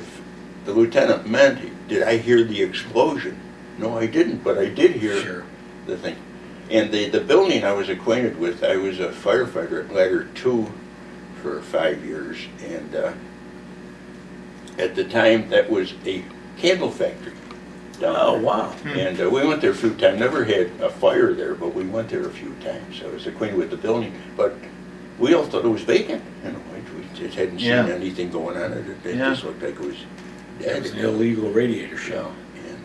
the lieutenant meant, did I hear the explosion? No, I didn't, but I did hear Sure. the thing. And the building I was acquainted with, I was a firefighter at Ladder 2 for 5 years. And at the time, that was a candle factory down Oh, there. wow. And we went there a few times, never had a fire there, but we went there a few times. I was acquainted with the building, but we all thought it was vacant. You know, we just hadn't seen Yeah. anything going on. It Yeah. just looked like it was It dead. was an illegal radiator shop.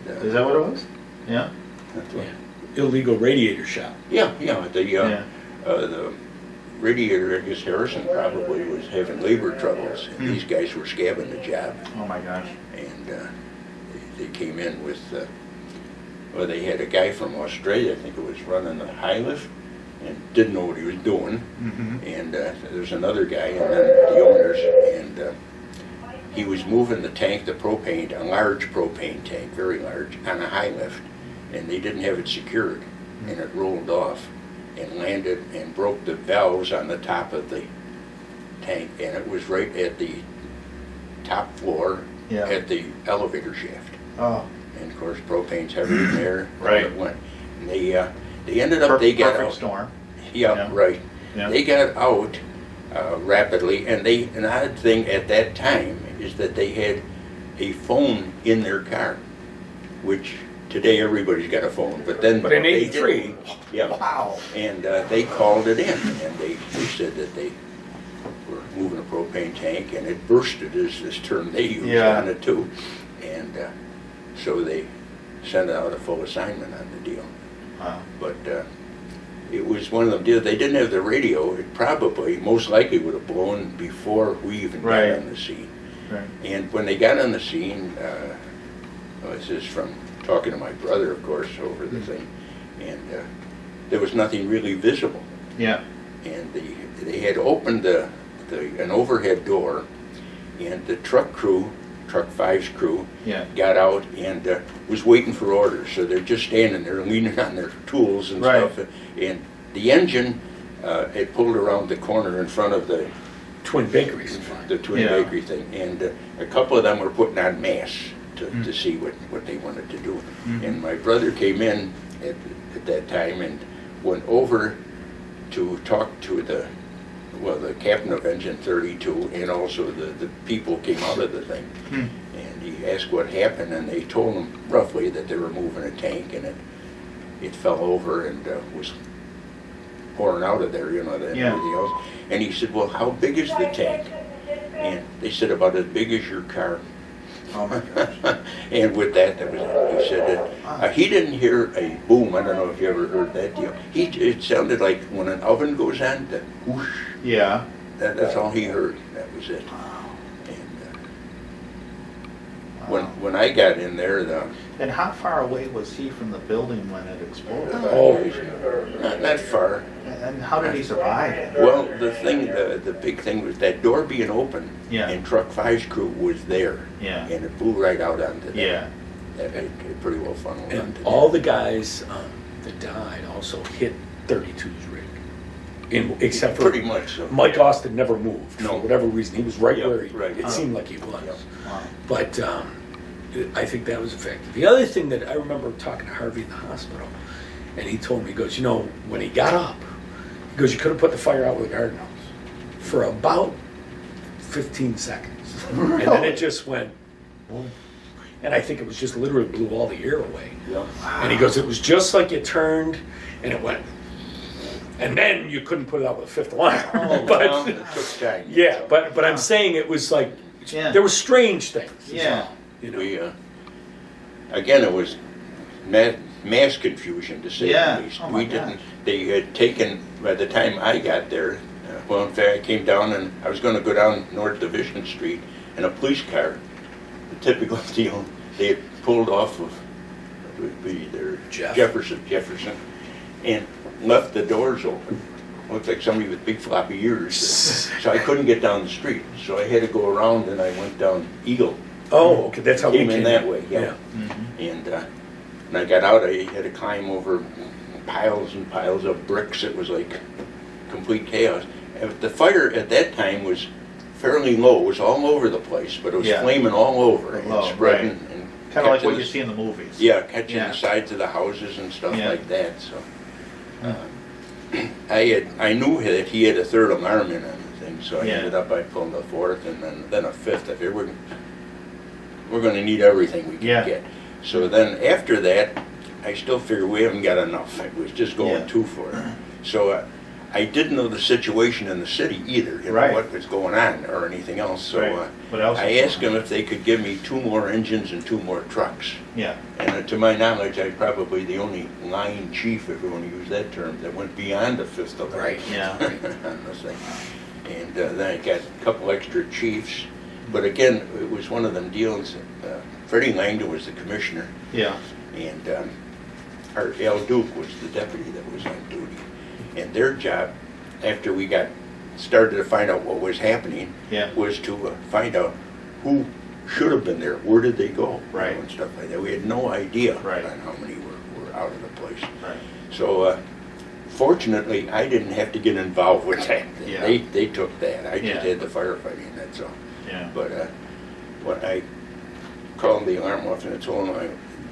And, Is that what it was? Yeah. that's what- Illegal radiator shop. Yeah, the Yeah. the radiator, I guess Harrison probably was having labor troubles. And these guys were scabbing the job. Oh my gosh. And they came in with, well, they had a guy from Australia, I think it was running the high lift, and didn't know what he was doing. And there's another guy, and then the owners, and he was moving the tank, the propane, a large propane tank, very large, on a high lift, and they didn't have it secured, and it rolled off and landed and broke the valves on the top of the tank, and it was right at the top floor Yeah. at the elevator shaft. Oh, And of course, propane's heavy in there. Right. It went. And they ended up, they got perfect out. storm. Yeah, Yeah. right. Yeah. They got out rapidly, and an odd thing at that time is that they had a phone in their car, which today everybody's got a phone, but then. But in they '83. didn't. Yeah. Wow. And they called it in, and they said that they were moving a propane tank, and it bursted is this term they used Yeah. on it too. And so they sent out a full assignment on the deal. Wow. But it was one of them deals, they didn't have the radio, it probably, most likely would have blown before we even got Right. on the scene. Right. And when they got on the scene, this is from talking to my brother, of course, over the thing, and there was nothing really visible. Yeah. And they had opened an overhead door, and the truck 5's crew, Yeah. got out and was waiting for orders. So they're just standing there leaning on their tools and Right. stuff. And the engine had pulled around the corner in front of the Twin bakeries. Twin Yeah. Bakery thing. And a couple of them were putting on masks to see what they wanted to do. And my brother came in at that time and went over to talk to the captain of Engine 32, and also the people came out of the thing. And he asked what happened, and they told him roughly that they were moving a tank, and it fell over and was pouring out of there, and Yeah. everything else. And he said, well, how big is the tank? And they said, about as big as your car. Oh my gosh. And with that was it. He said that he didn't hear a boom. I don't know if you ever heard that deal. It sounded like when an oven goes on, the whoosh. Yeah. That's all he heard. That was it. Wow. And when I got in there, And how far away was he from the building when it exploded? Oh, Not far. And how did he survive? Well, the big thing was that door being open, Yeah. and Truck 5's crew was there. Yeah. And it blew right out onto them. Yeah. It pretty well funneled and onto all them. the guys that died also hit 32's rig, except for Pretty much so. Mike Austin never moved No. for whatever reason. He was right Yeah, where right. it seemed like he was. Yeah. Wow. But I think that was effective. The other thing that I remember talking to Harvey in the hospital, and he told me, he goes, when he got up, he goes, you could have put the fire out with a garden hose for about 15 seconds. And then it just went, boom. And I think it was just literally blew all the air away. Yeah. And he goes, it was just like you turned and it went. And then you couldn't put it out with a fifth alarm. Well, it took time. Yeah, but I'm saying it was like, Yeah. there were strange things. Yeah. We, again, it was mass confusion, to say Yeah. the least. Oh my We didn't, gosh. they had taken, by the time I got there, well, in fact, I came down and I was gonna go down North Division Street in a police car, the typical deal, they had pulled off of, would be their Jefferson, and left the doors open. Looked like somebody with big floppy ears. So I couldn't get down the street, so I had to go around and I went down Eagle. Oh, okay, that's how we Came came in that way, yeah. Mm-hmm. And when I got out, I had to climb over piles and piles of bricks. It was like complete chaos. And the fire at that time was fairly low. It was all over the place, but it was Yeah. flaming all over and Low, spreading. right. And Kind of like catching what the- you see in the movies. Yeah, catching Yeah. the sides of the houses and stuff Yeah. like that. So I knew that he had a third alarm in on the thing, so I Yeah. ended up by pulling a fourth and then a fifth. I figured we're going to need everything we can Yeah. get. So then after that, I still figured we haven't got enough. It was just going Yeah. too far. So I didn't know the situation in the city either, Right. what was going on or anything else. So Right. What else I was asked going them if they could give me 2 more engines and 2 more trucks. Yeah. And to my knowledge, I'm probably the only line chief, if you want to use that term, that went beyond the fifth alarm. Right. Yeah. On the thing. And then I got a couple extra chiefs. But again, it was one of them deals. Freddie Langdon was the commissioner, Yeah. and our Al Duke was the deputy that was on duty. And their job, after we started to find out what was happening, Yeah. was to find out who should have been there, where did they go, Right. and stuff like that. We had no idea Right. on how many were out of the place. Right. So fortunately, I didn't have to get involved with that. Yeah. They took that. I just Yeah. had the firefighting, that's all. Yeah. But when I called the alarm off and I told my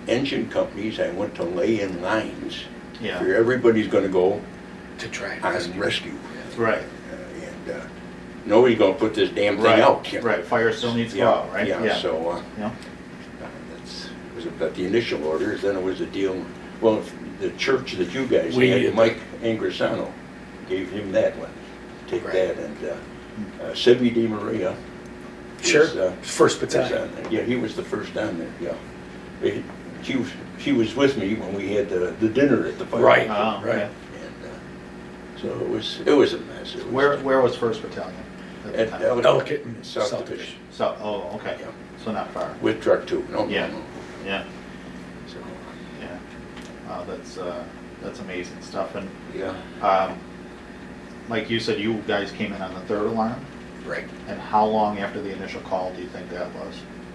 engine companies, I went to lay in lines. Yeah. For everybody's gonna go to try and on rescue. Right. And nobody's gonna put this damn thing Right. out. You know. Right. Fire still needs to go Yeah, out, right? yeah, so Yeah. it was about the initial orders, then it was a deal, well, the church that you guys We- had, Mike Angrisano, gave him that one, take Right. that, and Sibi Di Maria. Sure, was, first was battalion. on there. Yeah, he was the first on there, yeah. She was with me when we had the dinner at the fire. Right. Oh, okay. Right. And so it was a mess. It was, Where was First Battalion? At the At time? Ellicott and South South Division. Division. So, oh, okay. Yeah. So not far. With truck two, no, Yeah. no. Yeah. So, Yeah. Wow, that's amazing stuff. And yeah. like you said, you guys came in on the third alarm. Right. And how long after the initial call do you think that was?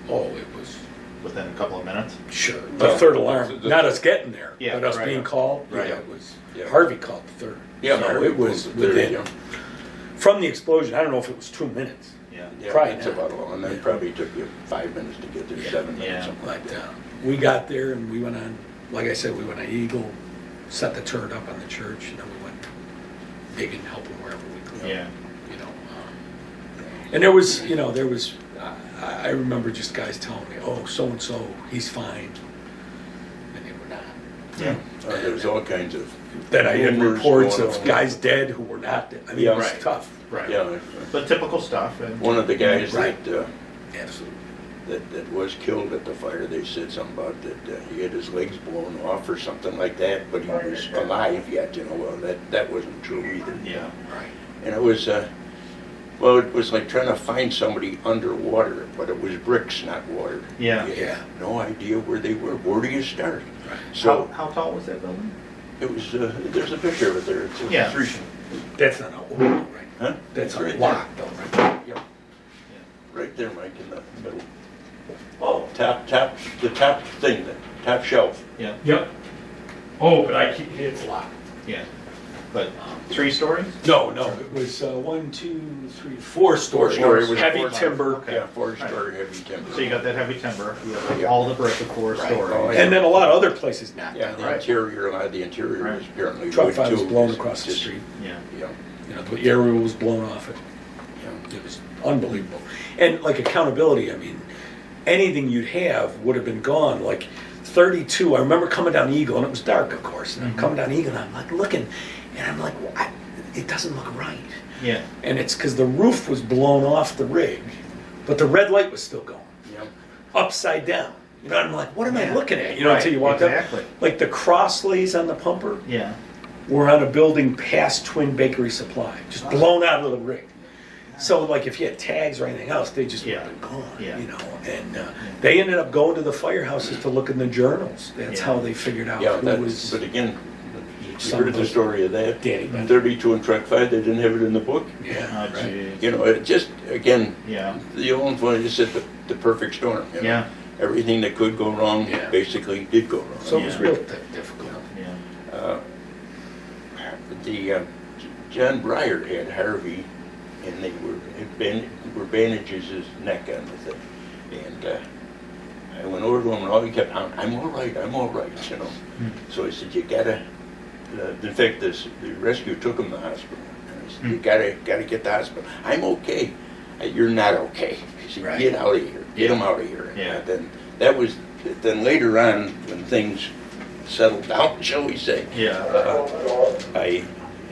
Oh, it was, Within a couple of minutes? sure. Well, The third alarm, the- not us getting there, Yeah, but us right. being called. Right. Yeah, it was, Yeah. Harvey called the third. Yeah, So Harvey it was pulled the third, within, yeah. from the explosion, I don't know if it was 2 minutes. Yeah. Yeah, Probably that's not. about all, and then Yeah. probably took you 5 minutes to get there, 7 minutes, Yeah. something like But that. we got there and we went on, like I said, we went on Eagle, set the turret up on the church, and then we went digging, helping wherever we could. Yeah. You know, and there was, I remember just guys telling me, oh, so-and-so, he's fine. And they were not. Yeah. There was all kinds of, Then I had rumors reports going of on. guys dead who were not dead. I mean, Yeah. it was Right. tough. Right. yeah, But typical stuff. And one of the guys Right. that Absolutely. that was killed at the fire, they said something about that he had his legs blown off or something like that, but he was alive yet, well, that wasn't true either. Yeah. Right. And it was, Well, it was like trying to find somebody underwater, but it was bricks, not water. Yeah. You Yeah. had no idea where they were. Where do you start? Right. So How tall was that building? it was, there's a picture of it there. It's a Yeah. three, That's not a old, right? huh? That's a right lock, there. though, right? Yep. Right there, Mike, in the middle. Oh. The top thing, the top shelf. Yeah, Yep. Oh, but it's locked. yeah. But 3 stories? No, it was 1, 2, 3, 4 stories. Four-story was Heavy four- timber. Okay. Yeah, 4-story heavy timber. So you got that heavy timber, you got Yeah. all the brick of 4 Right. stories. Oh, yeah. And then a lot of other places knocked Yeah, down. the Right. interior, a lot of the interior Right. was apparently Truck wood fire was too. blown Just- across the just- street. Yeah. Yeah, You know, the aerial was blown off it. yeah. It was unbelievable. And like accountability, I mean, anything you'd have would have been gone. Like 32, I remember coming down Eagle, and it was dark, of course, and I'm coming down Eagle, and I'm like looking, and I'm like, well, it doesn't look right. Yeah. And it's because the roof was blown off the rig, but the red light was still going, Yeah. upside down. You know, and I'm like, what am I Yeah. looking at? You know, Right, until you walk exactly. up. Like the crosslays on the pumper Yeah. were on a building past Twin Bakery Supply, just blown out of the rig. So like if you had tags or anything else, they just would have been gone, Yeah. you know. And they ended up going to the firehouses to look in the journals. That's Yeah. how they figured out Yeah, who that's, was but again, you Some heard of the those- story of that. Danny Bennett. 32 and truck 5, they didn't have it in the book. Oh, yeah, right. jeez. You know, it just, again, Yeah. the old one just said the perfect storm. You know? Yeah. Everything that could go wrong Yeah. basically did go wrong. So it was Yeah. real difficult. Yeah. John Breyer had Harvey, and they were bandages his neck on the thing. And I went over to him, and all he kept on, I'm all right, you know. So I said, you gotta, in fact, the rescue took him to the hospital. And I said, you gotta get to the hospital. I'm okay. You're not okay. He said, Right. get out of here, get him out of here. Yeah. And then later on, when things settled down, shall we say, Yeah. I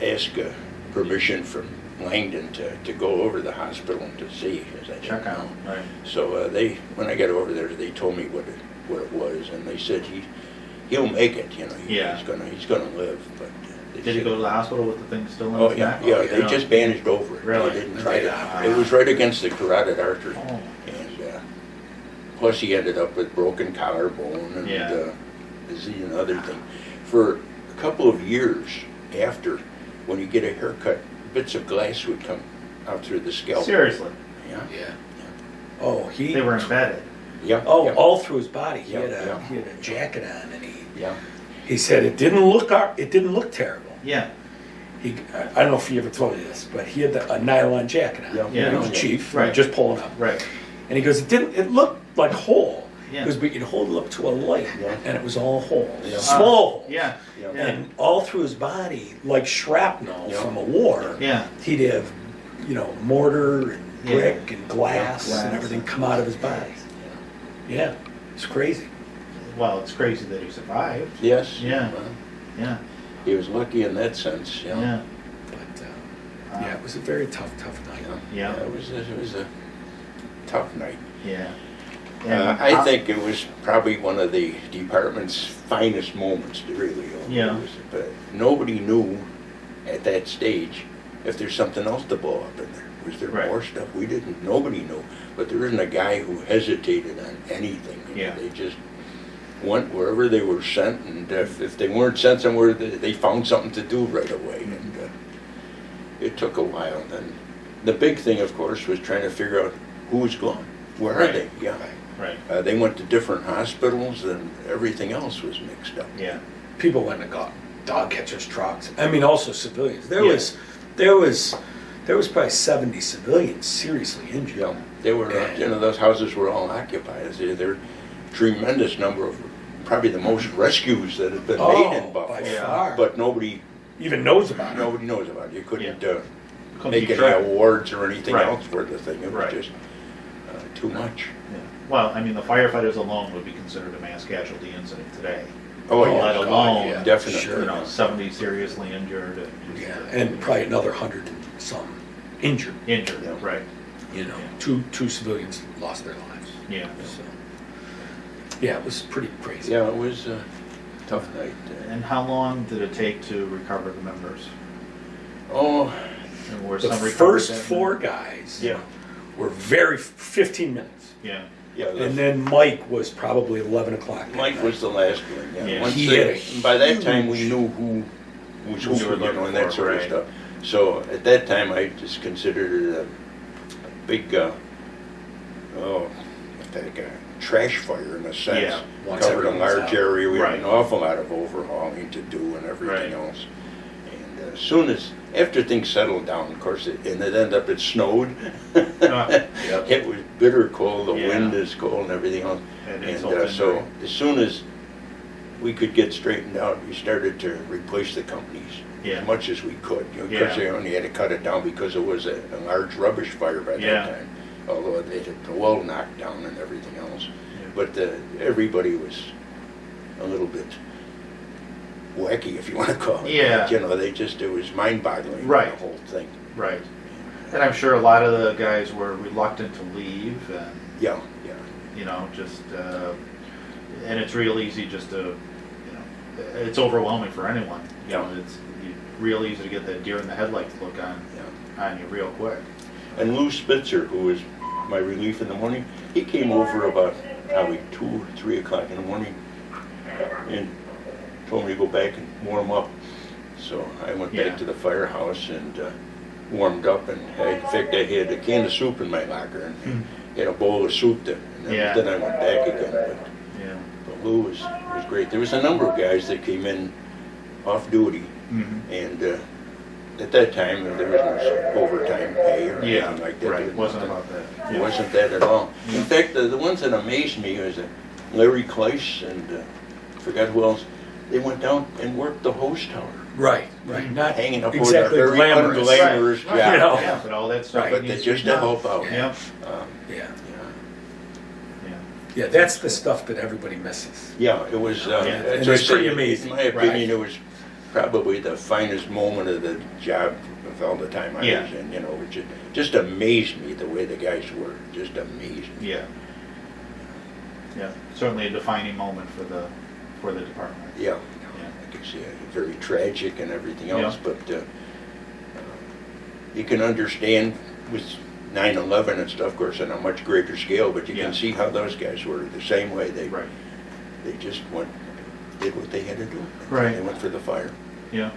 asked permission from Langdon to go over to the hospital and to see, as I Check didn't out. know. Right. So when I got over there, they told me what it was, and they said he'll make it. You know, Yeah. he's gonna live. But they Did he said- go to the hospital with the thing still in Oh his yeah, neck? yeah. Oh, They just bandaged over it. Really? They didn't try to. Wow. It was right against the carotid artery, Oh. and plus he ended up with broken collarbone and Yeah. disease and other thing. For a couple of years after, when you get a haircut, bits of glass would come out through the scalp. Seriously. Yeah. Yeah. Oh, They were embedded. Yeah. Oh, yeah, all through his body. He Yeah, had yeah. he had a jacket on, and yeah. he said it didn't look terrible. Yeah. I don't know if he ever told you this, but he had a nylon jacket on. Yeah. Yeah. He was a chief, Right. just pulling up. Right. And he goes, it looked like whole. Yeah. He goes, but you'd hold it up to a light, Yeah. and it was all holes, Yeah. small holes. Yeah. Yeah. Yeah. And all through his body, like shrapnel Yeah. from a war, Yeah. he'd have, mortar and Yeah. brick and glass Yeah, and glass. everything come out of his body. Yeah, it's crazy. Well, it's crazy that he survived. Yes. Yeah. Well, Yeah. he was lucky in that sense. You know. Yeah. But yeah, it was a very tough night. Yeah. It was a tough night. Yeah. I think it was probably one of the department's finest moments, really. Yeah. But nobody knew at that stage if there's something else to blow up in there. Was there Right. more stuff? We didn't. Nobody knew. But there isn't a guy who hesitated on anything. You know, Yeah. They just went wherever they were sent, and if they weren't sent somewhere, they found something to do right away. Mm-hmm. And it took a while. Then the big thing, of course, was trying to figure out who was gone. Where are Right. they? Yeah. Right. They went to different hospitals, and everything else was mixed up. Yeah. People went and got dog catchers trucks. I mean, also civilians. There Yeah. was probably 70 civilians seriously injured. Yeah, they were. Those houses were all occupied. There were tremendous number of, probably the most rescues that have been made in Buffalo. by Yeah. far. But nobody even knows about it. knows about it. You couldn't Couldn't make keep any track. awards or anything Right. else for the thing. It was Right. just too much. Yeah. Well, I mean, the firefighters alone would be considered a mass casualty incident today. Oh, yeah. Let God, alone, yeah. Definitely. Sure. 70 seriously injured. Yeah, and probably another 100 and some injured. Injured, Yeah. right. Yeah. Two civilians lost their lives. Yeah. So, yeah, it was pretty crazy. Yeah, it was a tough night. And how long did it take to recover the members? Oh, And were The some recovered first that 4 night? guys Yeah. were 15 minutes. Yeah. Yeah, And then Mike was probably 11 o'clock. that Mike night. was the last one, yeah. Yeah. Once He they- had a by that time, we huge- knew who was Who you who, were you know, looking and that for, sort of right. stuff. So at that time, I just considered it a big, trash fire in a sense. Yeah, once Covered a everyone's large out. area, we had Right. an awful lot of overhauling to do and everything Right. else. And as soon as, after things settled down, of course, it ended up, it snowed. Yep. It was bitter cold, the Yeah. wind is cold and everything else. And And insult injury. so as soon as we could get straightened out, we started to replace the companies Yeah. as much as we could. You know, Yeah. because they only had to cut it down because it was a large rubbish fire by Yeah. that time. Although they had the wall knocked down and everything else. Yeah. But everybody was a little bit wacky, if you want to call it. Yeah. But, you know, it was mind-boggling, Right. the whole thing. Right. And I'm sure a lot of the guys were reluctant to leave, and Yeah. just and it's real easy just to, it's overwhelming for anyone. Yeah. It's real easy to get that deer in the headlights look on you real quick. And Lou Spitzer, who was my relief in the morning, he came over about probably 2 or 3 o'clock in the morning and told me to go back and warm up. So I went Yeah. back to the firehouse and warmed up, and in fact I had a can of soup in my locker and had a bowl of soup there. And Yeah. then I went back again. Yeah. But Lou was great. There was a number of guys that came in off duty, Mm-hmm. and at that time there was no overtime pay or Yeah. anything like that. Right. There It wasn't nothing. about that. It wasn't that at all. In fact, the ones that amazed me was Larry Kleiss and forgot who else. They went down and worked the hose tower, Right. Not hanging up exactly with a very glamorous. unglamorous Right. job. You know. Yeah, but all that stuff. Right. that But needs just be to done. help out. Yeah. Yeah. Yeah. Yeah, that's the stuff that everybody misses. Yeah, it was. Yeah. And as I it's pretty said, amazing. In my opinion, Right. it was probably the finest moment of the job of all the time I Yeah. was in. You know, it just amazed me the way the guys were. Just amazed me. Yeah. Yeah. Certainly a defining moment for the department. Yeah. Yeah. I could see it, very tragic and everything Yeah. else, but you can understand with 9/11 and stuff, of course, on a much greater scale, but you Yeah. can see how those guys were the same way. They Right. just did what they had to do. Right. They went for the fire. Yeah.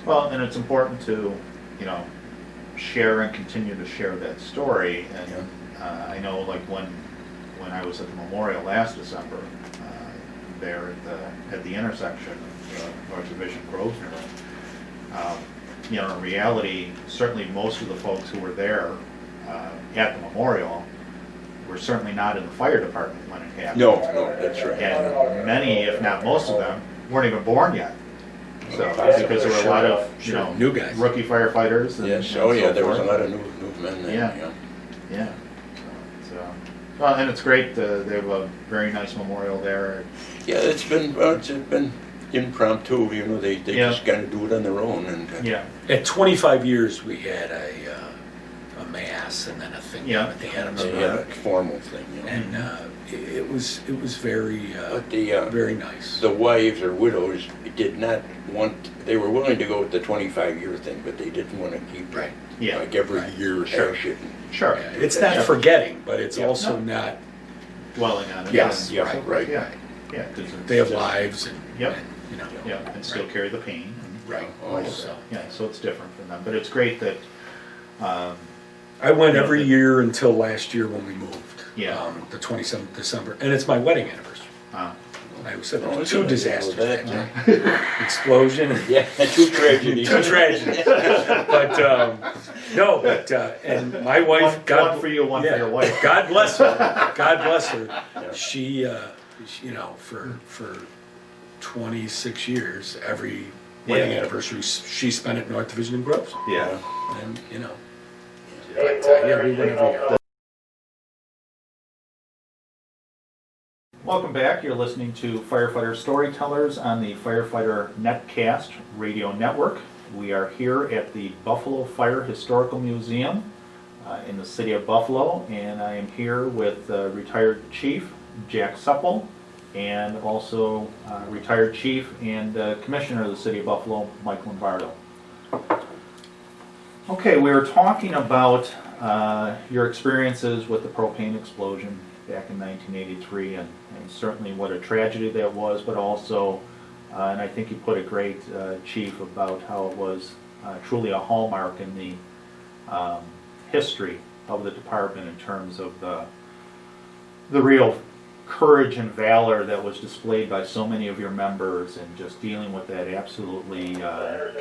Well, and it's important to, share and continue to share that story. And I know, like when I was at the memorial last December, there at the intersection of North Division Grosvenor, in reality, certainly most of the folks who were there at the memorial were certainly not in the fire department when it happened. No, that's right. And many, if not most of them, weren't even born yet. So, because there were a lot of, Sure. New guys. rookie firefighters. And, Yes, and oh yeah, so there was a forth. lot of new men there. Yeah. Yeah. So, well, and it's great. They have a very nice memorial there. Yeah, it's been impromptu, they Yeah. just kind of do it on their own, and Yeah. At 25 years, we had a mass and then a thing Yeah. at the end of they the had a formal thing, and it was very But very nice. the wives or widows did not want, they were willing to go with the 25-year thing, but they didn't want to keep Right. Yeah. like every Right. year Sure. hash it. Sure. Yeah, it's not forgetting, but it's Yeah. also No. not. Dwelling on it. Yes, And yeah, so forth. right. Yeah. Yeah. 'Cause it's They have just- lives and, Yep. and Yeah, and still Right. carry the pain. Right. Oh, So Yeah, so it's different from them. But it's great that, I went Yeah, every the- year until last year when we moved. Yeah. The 27th December, and it's my wedding anniversary. I was said there Oh, were it's two a- disasters that, that day. Explosion and Yeah, two tragedies. two tragedies. But no, but and my wife, one for you, one for your wife. God bless her. God bless her. She for 26 years, every wedding Yeah. anniversary she spent at North Division in Groves, Yeah. and but yeah, we went every year. Welcome back. You're listening to Firefighter Storytellers on the Firefighter Netcast radio network. We are here at the Buffalo Fire Historical Museum in the city of Buffalo, and I am here with retired Chief Jack Supple and also retired Chief and Commissioner of the city of Buffalo, Mike Lombardo. Okay, we were talking about your experiences with the propane explosion back in 1983, and certainly what a tragedy that was, but also, and I think you put it great, Chief, about how it was truly a hallmark in the history of the department in terms of the real courage and valor that was displayed by so many of your members, and just dealing with that absolutely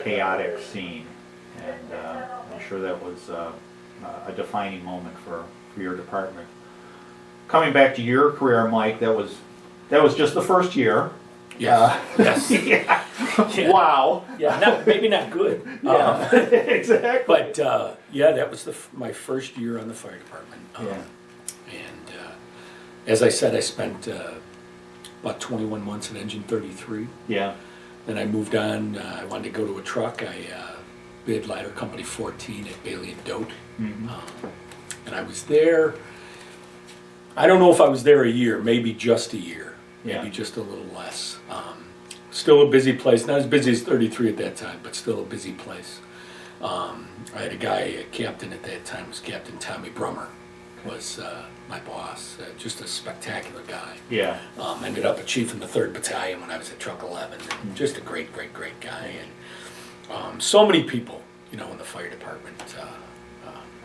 chaotic scene. And I'm sure that was a defining moment for your department. Coming back to your career, Mike, that was just the first year. Yes. Yes. Yeah. Yeah. Wow. Yeah. Maybe not good. Yeah. Exactly. But yeah, that was my first year on the fire department. Yeah. And as I said, I spent about 21 months in Engine 33. Yeah. Then I moved on. I wanted to go to a truck. I bid Ladder Company 14 at Bailey and Dote. Mm-hmm. And I was there. I don't know if I was there a year, maybe just a year, maybe Yeah. just a little less. Still a busy place, not as busy as 33 at that time, but still a busy place. I had a guy, a captain at that time, was Captain Tommy Brummer, was my boss, just a spectacular guy. Yeah. Ended up a chief in the 3rd Battalion when I was at Truck 11, and just a great, great, great guy. And so many people, in the fire department.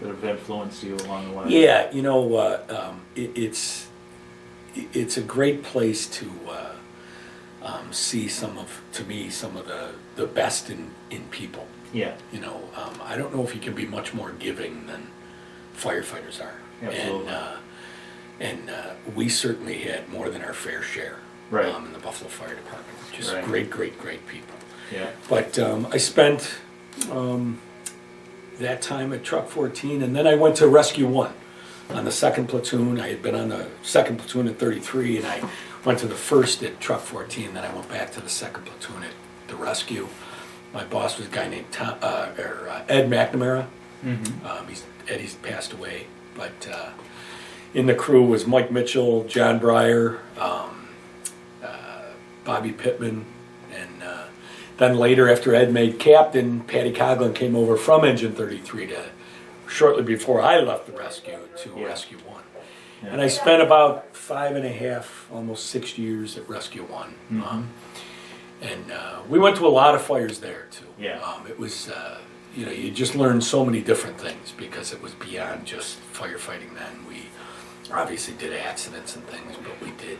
That have influenced you along the way. Yeah, it's a great place to see some of the best in people. Yeah. I don't know if you can be much more giving than firefighters are. Absolutely. And we certainly had more than our fair share. Right. In the Buffalo Fire Department. Just Right. great, great, great people. Yeah. But I spent that time at Truck 14, and then I went to Rescue 1 on the 2nd Platoon. I had been on the 2nd Platoon at 33, and I went to the 1st at Truck 14, then I went back to the 2nd Platoon at the Rescue. My boss was a guy named Ed McNamara. Mm-hmm. Eddie's passed away, but in the crew was Mike Mitchell, John Breyer, Bobby Pittman, and then later, after Ed made captain, Patty Coughlin came over from Engine 33 shortly before I left the rescue to Rescue 1. Yeah. And I spent about 5.5, almost 6 years at Rescue 1. Mm-hmm. And we went to a lot of fires there too. Yeah. It was, you just learned so many different things because it was beyond just firefighting then. We obviously did accidents and things, but we did.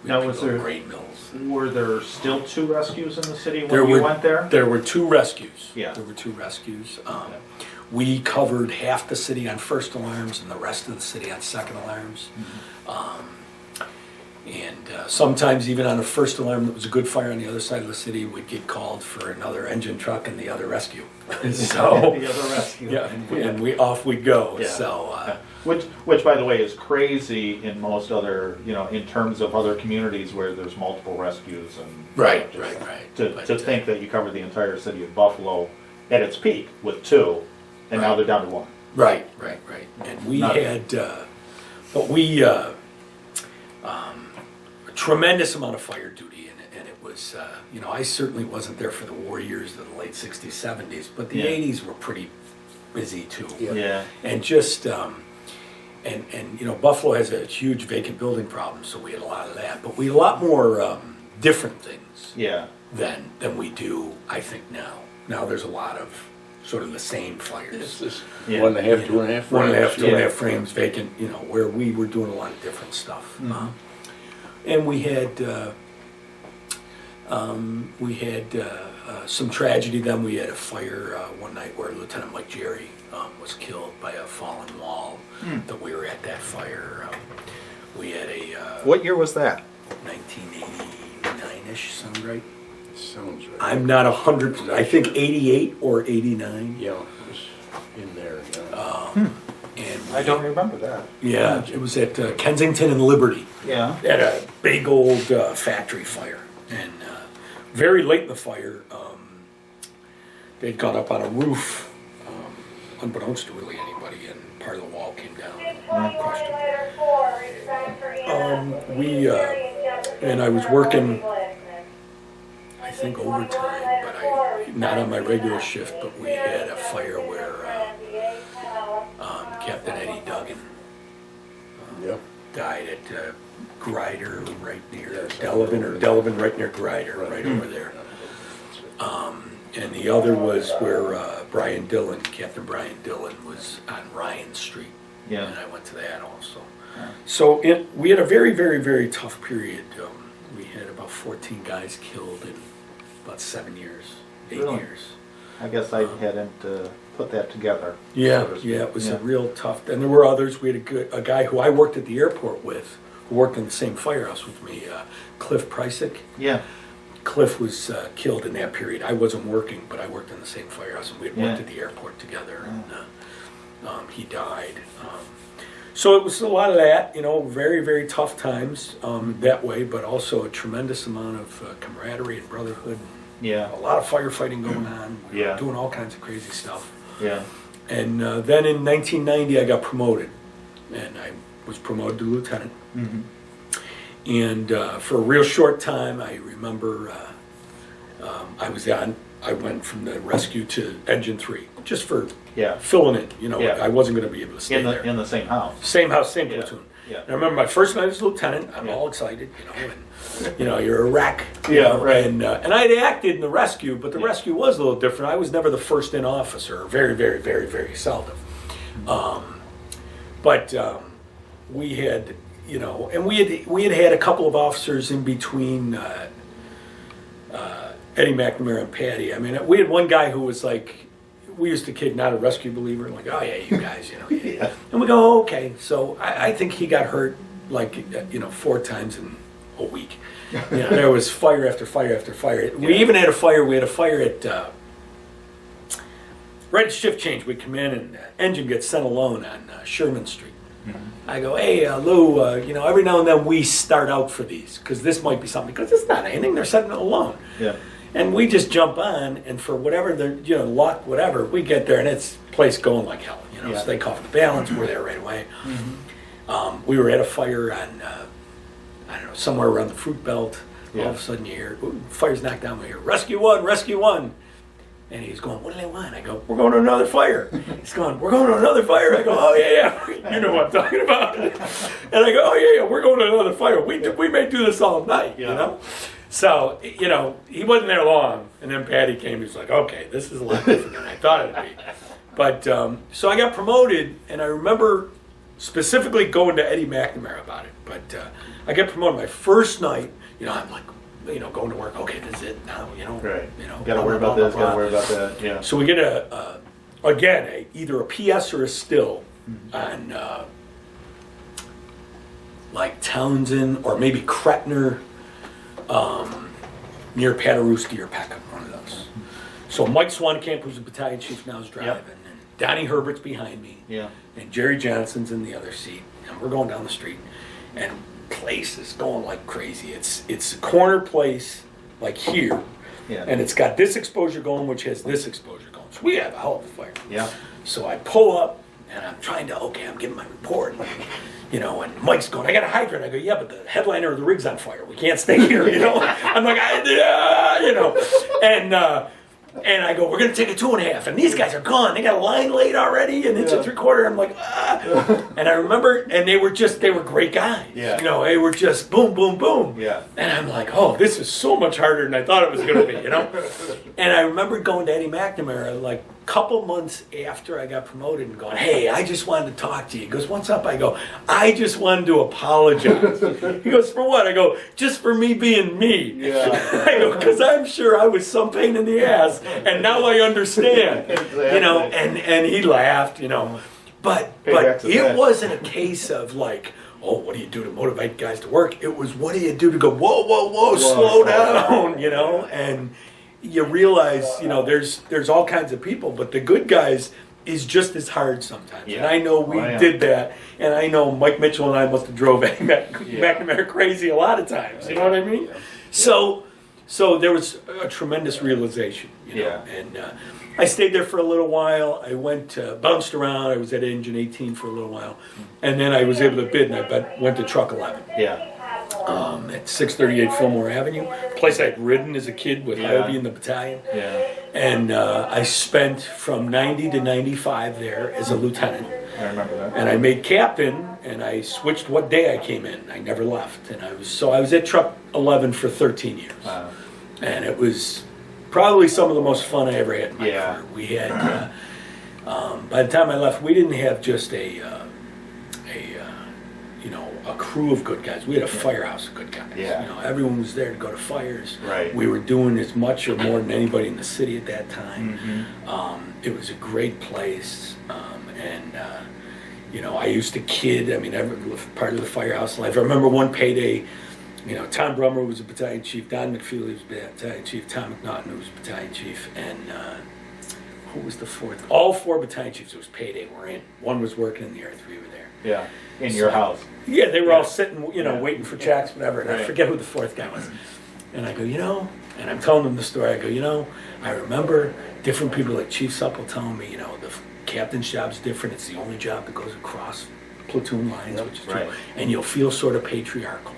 Now, was there grain mills? Were there still 2 rescues in the city when There you were- went there? There were 2 rescues. Yeah. There were 2 rescues. We covered half the city on first alarms and the rest of the city on second alarms. And sometimes even on a first alarm that was a good fire on the other side of the city, we'd get called for another engine truck and the other rescue. So, The other rescue. yeah, and off we'd go. Yeah. So, Which, by the way, is crazy in most other, in terms of other communities where there's multiple rescues and. right. To But, think that you cover the entire city of Buffalo at its peak with 2, and now Right. they're down to 1. Right. And we Not- had, but we, a tremendous amount of fire duty, and it was, I certainly wasn't there for the war years of the late 60s, 70s, but the Yeah. 80s were pretty busy too. Yeah. And just, Buffalo has a huge vacant building problem, so we had a lot of that, but we had a lot more different things Yeah. than we do, I think, now. Now there's a lot of sort of the same fires. It's just Yeah. 1.5, 2.5 One and a half, frames. 2.5 frames vacant, where we were doing a lot of different stuff. And we had some tragedy then. We had a fire one night where Lieutenant Mike Jerry was killed by a fallen wall that we were at that fire. We had a What year was that? 1989-ish, sound right? Sounds right. I'm not 100%, I think 88 or 89. Yeah, it was in there, yeah. And I don't remember that. Yeah, it was at Kensington and Liberty. Yeah. At a big old factory fire. And very late in the fire, they'd gone up on a roof, unbeknownst to really anybody, and part of the wall came down and crushed it. And I was working, I think overtime, but not on my regular shift, but we had a fire where Yep. died at Grider right near Yes, Delavan, or Delavan right near Grider, right over there. And the other was where Brian Dillon, Captain Brian Dillon, was on Ryan Street. Yeah. And I went to that also. Yeah. So we had a very, very, very tough period. We had about 14 guys killed in about 7 years, 8 Really? years. I guess I hadn't put that together. Yeah, so to speak. yeah, it was Yeah. a real tough. And there were others. We had a guy who I worked at the airport with, who worked in the same firehouse with me, Cliff Prysick. Yeah. Cliff was killed in that period. I wasn't working, but I worked in the same firehouse, and we had worked Yeah. at the airport together. And he died. So it was a lot of that, very, very tough times that way, but also a tremendous amount of camaraderie and brotherhood. Yeah. A lot of firefighting going on. We were Yeah. doing all kinds of crazy stuff. Yeah. And then in 1990, I got promoted, and I was promoted to lieutenant. Mm-hmm. And for a real short time, I remember I went from the rescue to Engine 3, just for Yeah. filling it. Yeah. I wasn't going to be able to stay there. In the same house. Same house, same Yeah. platoon. Yeah. And I remember my first night as lieutenant. I'm Yeah. all excited, and you're a wreck. Yeah, right. And I had acted in the rescue, but the Yeah. rescue was a little different. I was never the first in officer. Very, very, very, very seldom. But we had, and we had a couple of officers in between Eddie McNamara and Patty. I mean, we had one guy who was like, we used to kid, not a rescue believer, like, oh yeah, you guys, Yeah. And we go, oh, okay. So I think he got hurt like, 4 times in a week. There was fire after fire after fire. We even had a fire. We had a fire at right at shift change. We come in and engine gets sent alone on Sherman Street. Mm-hmm. I go, hey, Lou, every now and then we start out for these because this might be something, because it's not anything. They're setting it alone. Yeah. And we just jump on, and for whatever the luck, whatever, we get there and it's place going like hell. Yeah. So they call for the balance. We're there right away. We were at a fire on I don't know, somewhere around the fruit belt. Yeah. All of a sudden you hear, "Ooh, fire's knocked down." We hear, "Rescue one, rescue one." And he's going, "What do they want?" I go, "We're going to another fire." He's going, "We're going to another fire." I go, "Oh yeah. You know what I'm talking about." And I go, "Oh yeah, we're going to another fire. We may do this all night, Yeah. So, he wasn't there long. And then Patty came, he was like, "Okay, this is a lot different than I thought it'd be." But, so I got promoted, and I remember specifically going to Eddie McNamara about it. But I got promoted my first night. I'm like, going to work. Okay, this is it now. Right. Got to worry about this. Got to worry about that. Yeah. So we get either a PS or a still on like Townsend or maybe Kretner, near Paderewski or Peckham, one of those. So Mike Swankamp, who's the battalion chief now, is driving, and Donnie Herbert's behind me. Yeah. And Jerry Johnson's in the other seat, and we're going down the street, and place is going like crazy. It's a corner place, like here, Yeah. and it's got this exposure going, which has this exposure going. So we have a hell of a fire. Yeah. So I pull up, and I'm trying to, I'm getting my report, and Mike's going, "I got a hydrant." I go, "Yeah, but the headliner of the rig's on fire. We can't stay here, I'm like, and I go, "We're going to take a 2.5. And these guys are gone. They got a line laid already, and it's a 3/4. I'm like, ah. And I remember, and they were great guys. Yeah. They were just boom, boom, boom. Yeah. And I'm like, oh, this is so much harder than I thought it was going to be, And I remember going to Eddie McNamara, like, a couple months after I got promoted and going, "Hey, I just wanted to talk to you." He goes, "What's up?" I go, "I just wanted to apologize." He goes, "For what?" I go, "Just for me being me." Yeah. I go, "Because I'm sure I was some pain in the ass, and now I understand." Exactly. And he laughed, But Payback's a it bitch. wasn't a case of like, "Oh, what do you do to motivate guys to work?" It was, what do you do to go, whoa, slow down, And you realize, there's all kinds of people, but the good guys is just as hard sometimes. Yeah. And I know we did that, and I know Mike Mitchell and I must have drove McNamara crazy a lot of times. You know what I mean? Yeah. So there was a tremendous realization, Yeah. And I stayed there for a little while. I went, bounced around. I was at Engine 18 for a little while, and then I was able to bid, and I went to Truck 11. Yeah. At 638 Fillmore Avenue, a place I'd ridden as a kid with Harvey in the battalion. Yeah. And I spent from 90 to 95 there as a lieutenant. I remember that. And I made captain, and I switched what day I came in. I never left, and I was at Truck 11 for 13 years, Wow. and it was probably some of the most fun I ever had in my Yeah. career. We had, by the time I left, we didn't have just a crew of good guys. We had a firehouse of good guys. Yeah. You know, everyone was there to go to fires. Right. We were doing as much or more than anybody in the city at that time. It was a great place, and I used to kid. I mean, every part of the firehouse life. I remember one payday. Tom Brummer was a battalion chief. Don McFeely was battalion chief. Tom McNaughton was battalion chief, and who was the fourth? All four battalion chiefs. It was payday. Were in. One was working in the earth. We were there. Yeah. In your house. Yeah, they were Yeah. all sitting, Yeah. waiting for checks, whatever. And I Right. forget who the fourth guy was. And I go, and I'm telling them the story. I go, I remember different people like Chief Supple telling me, the captain's job's different. It's the only job that goes across platoon lines, which is true. Right. And you'll feel sort of patriarchal.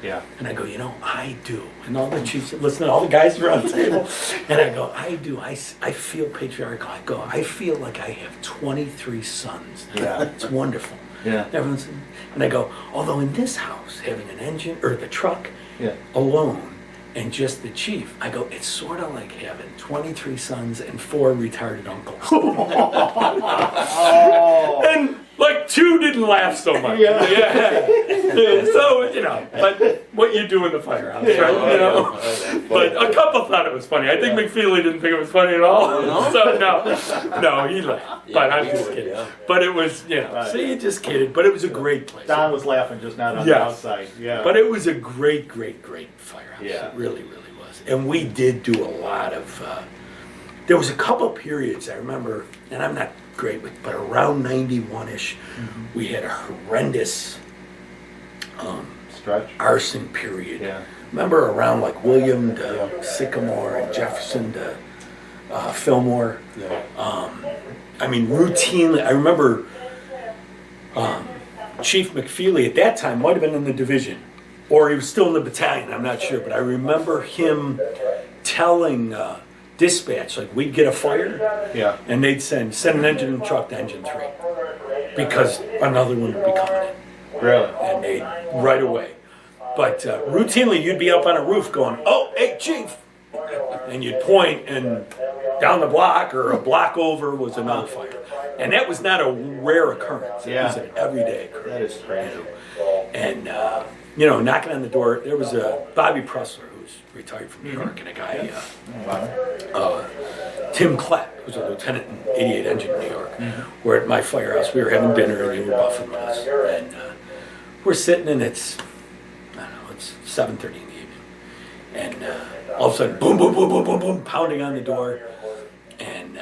Yeah. And I go, I do. And all the chiefs, listen, all the guys around the table. And I go, I do. I feel patriarchal. I go, I feel like I have 23 sons. Yeah. It's wonderful. Yeah. Everyone's, and I go, although in this house, having an engine, or the truck Yeah. alone, and just the chief, I go, it's sort of like having 23 sons and 4 retarded uncles. Oh. And like 2 didn't laugh so much. Yeah. So, but what you do in the firehouse, right? But a couple thought it was funny. I think McFeely didn't think it was funny at all. So no, he laughed. But I'm just kidding. But it was, so you just kidded. But it was a great place. Don was laughing, just not on the Yes. outside. Yeah. But it was a great, great, great firehouse. Yeah. It really, really was. And we did do a lot of, there was a couple periods I remember, and I'm not great with, but around 91-ish, we had a horrendous Stretch. arson period. Yeah. Remember around like William to Sycamore and Jefferson to Fillmore. I mean, routinely, I remember Chief McFeely at that time might have been in the division, or he was still in the battalion, I'm not sure, but I remember him telling dispatch, like we'd get a fire, Yeah. and they'd send an engine and truck to engine 3, because another one would be coming in, Really? and they right away. But routinely, you'd be up on a roof going, "Oh, hey, chief," and you'd point, and down the block or a block over was another fire, and that was not a rare occurrence. It was an everyday occurrence. That is crazy. And knocking on the door, there was a Bobby Pressler who's retired from New York, and a guy, Tim Clapp, who's a lieutenant in 88 Engine in New York. We're at my firehouse. We were having dinner, and they were buffing with us, and we're sitting, and it's 7:30 in the evening, and all of a sudden, boom, boom, boom, boom, boom, boom, pounding on the door, and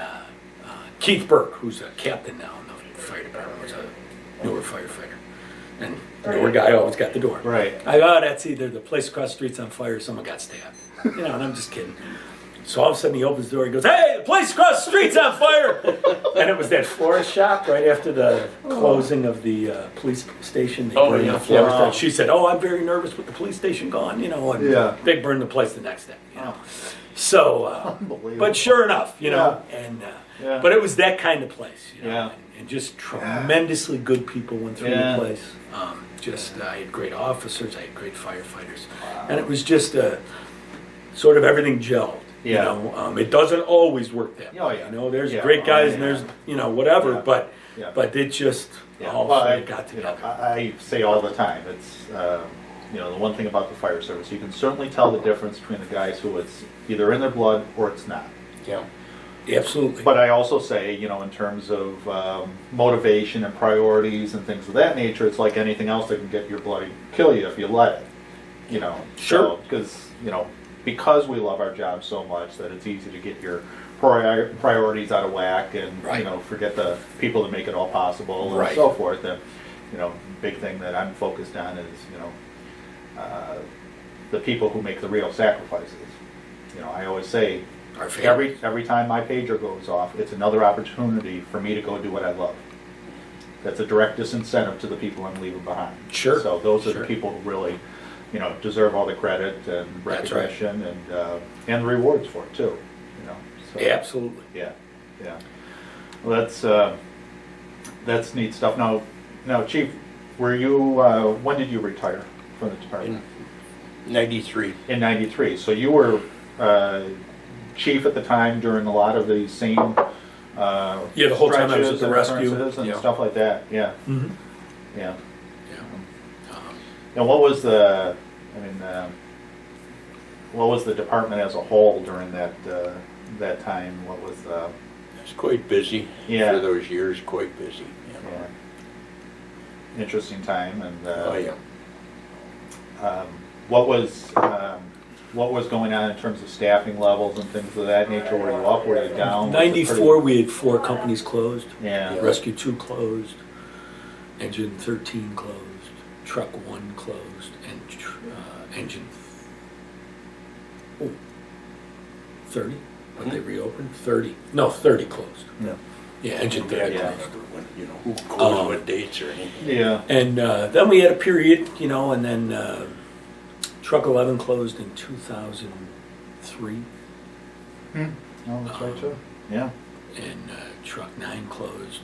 Keith Burke, who's a captain now in the fire department, was a newer firefighter, and the newer guy always got the door. Right. I go, that's either the place across the street's on fire or someone got stabbed. And I'm just kidding. So all of a sudden he opens the door, he goes, "Hey, the place across the street's on fire!" And it was that florist shop right after the closing of the police station. They burned the florist down. She said, "Oh, I'm very nervous with the police station gone," and they burned the place the next day. So, but sure enough, and but it was that kind of place, and just tremendously good people went through the place. I had great officers, I had great firefighters, and it was just sort of everything gelled. It doesn't always work that way. There's great guys and there's whatever, but it just all sort of got together. I say all the time, it's the one thing about the fire service, you can certainly tell the difference between the guys who it's either in their blood or it's not. Yeah, absolutely. But I also say, in terms of motivation and priorities and things of that nature, it's like anything else that can get your blood and kill you if you let it. Sure. Because we love our job so much that it's easy to get your priorities out of whack and forget the people that make it all possible and so forth. And big thing that I'm focused on is the people who make the real sacrifices. I always say every time my pager goes off, it's another opportunity for me to go do what I love. That's a direct disincentive to the people I'm leaving behind. Sure. So those are the people who really deserve all the credit and recognition and the rewards for it too. So, absolutely. Yeah. Well, that's That's neat stuff. Now, Chief, were you, when did you retire from the department? In 93. In 93. So you were chief at the time during a lot of the same Yeah, the whole time I was at the rescue. and Yeah. stuff like that. Yeah. Mhm. Yeah. Yeah. And what was the, what was the department as a whole during that time? What was the? It was quite busy. Yeah. For those years, quite busy. Yeah. Interesting time, and Oh, yeah. what was going on in terms of staffing levels and things of that nature? Were you up? Were you down? Was it pretty- 94, we had 4 companies closed. Yeah. Rescue 2 closed, Engine 13 closed, Truck 1 closed, and Engine 30. But they reopened 30. No, 30 closed. Yeah. Yeah, Engine 30 Yeah. closed. When, who closed what dates or anything. Yeah. And then we had a period, and then Truck 11 closed in 2003, Oh, that's right too. Yeah. and Truck 9 closed.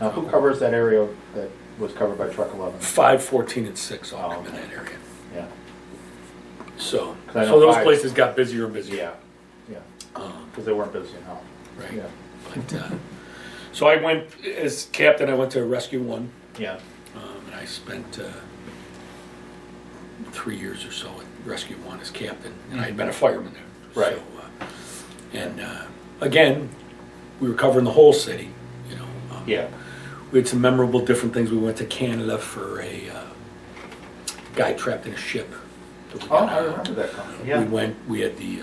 Now, who covers that area that was covered by Truck 11? 5, 14, and 6 all Oh, come in okay. that area. Yeah. So, 'Cause I know those 5 places got busier and busier. Yeah. Yeah. Because they weren't busy enough. Right. Yeah. But, so I went, as captain, I went to Rescue 1, Yeah. and I spent 3 years or so at Rescue 1 as captain, and I had been a fireman there. Right. So, again, we were covering the whole city, Yeah. We had some memorable different things. We went to Canada for a guy trapped in a ship. that we Oh, got I out. remember that company. Yeah. We had the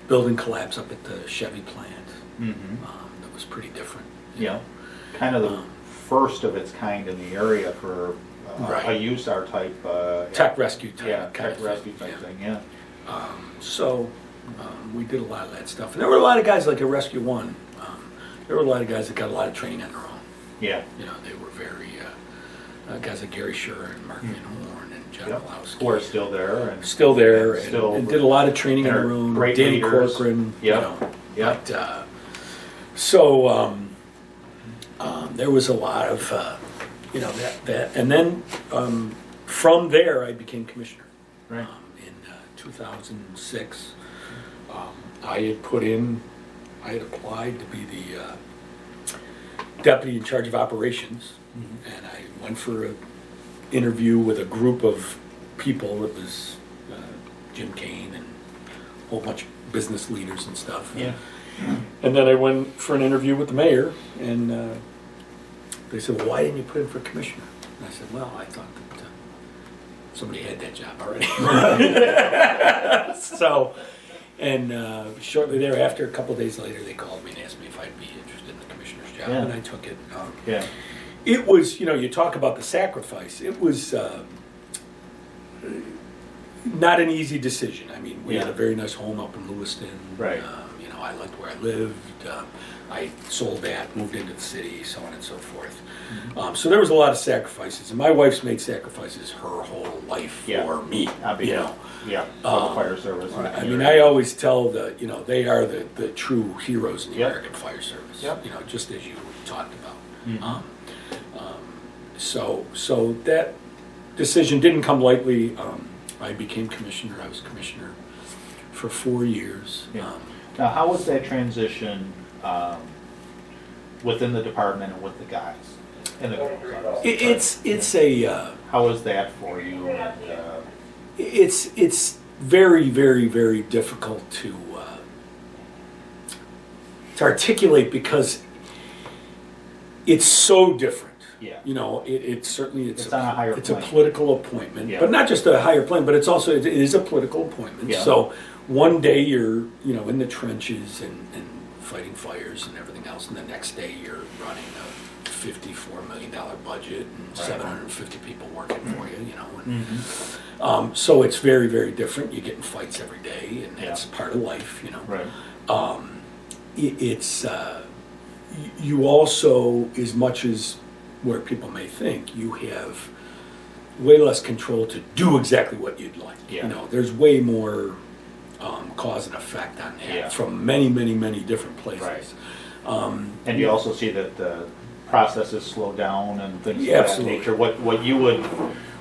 building collapse up at the Chevy plant. Mm-hmm. That was pretty different. Yeah. Kind of the first of its kind in the area for Right. a USAR type. Tech rescue type. Yeah, kind tech of rescue thing, type yeah. thing. Yeah. So we did a lot of that stuff. And there were a lot of guys like at Rescue 1. There were a lot of guys that got a lot of training on their own. Yeah. They were very, guys like Gary Scher and Mark Van Horn and John Yep. Olowski. Who are still there and Still there and still and did a lot of training on and are their own. great Danny leaders. Corcoran. Yep. Yep. But, so there was a lot of, that. And then from there, I became commissioner. Right. In 2006, I had applied to be the deputy in charge of operations, and I went for an interview with a group of people. It was Jim Kane and a whole bunch of business leaders and stuff. Yeah. And then I went for an interview with the mayor, and they said, "Well, why didn't you put in for commissioner?" And I said, "Well, I thought that somebody had that job already." So, and shortly thereafter, a couple of days later, they called me and asked me if I'd be interested in the commissioner's job, Yeah. and I took it. Yeah. It was, you talk about the sacrifice. It was not an easy decision. I mean, we had Yeah. a very nice home up in Lewiston. Right. I liked where I lived. I sold that, moved into the city, so on and so forth. So there was a lot of sacrifices, and my wife's made sacrifices her whole life Yeah. for me. Yeah. For the fire service. I mean, I always tell they are the true heroes in the Yep. American fire service. Yep. Just as you talked about. Mhm. So that decision didn't come lightly. I became commissioner. I was commissioner for 4 years. Yeah. Now, how was that transition within the department and with the guys? It's a How was that for you? And, it's very, very, very difficult to articulate because it's so different. Yeah. It certainly It's on a higher it's a plane. political appointment, Yeah. but not just a higher plane, but it's also it is a political appointment. Yeah. So one day you're in the trenches and fighting fires and everything else, and the next day you're running a $54 million budget and Right. 750 people working for you. And, Mhm. so it's very, very different. You get in fights every day, and that's Yeah. part of life. Right. It's you also, as much as where people may think, you have way less control to do exactly what you'd like. Yeah. There's way more cause and effect on that Yeah. from many, many, many different places. Right. And you also see that processes slow down and things Yeah, of that absolutely. nature?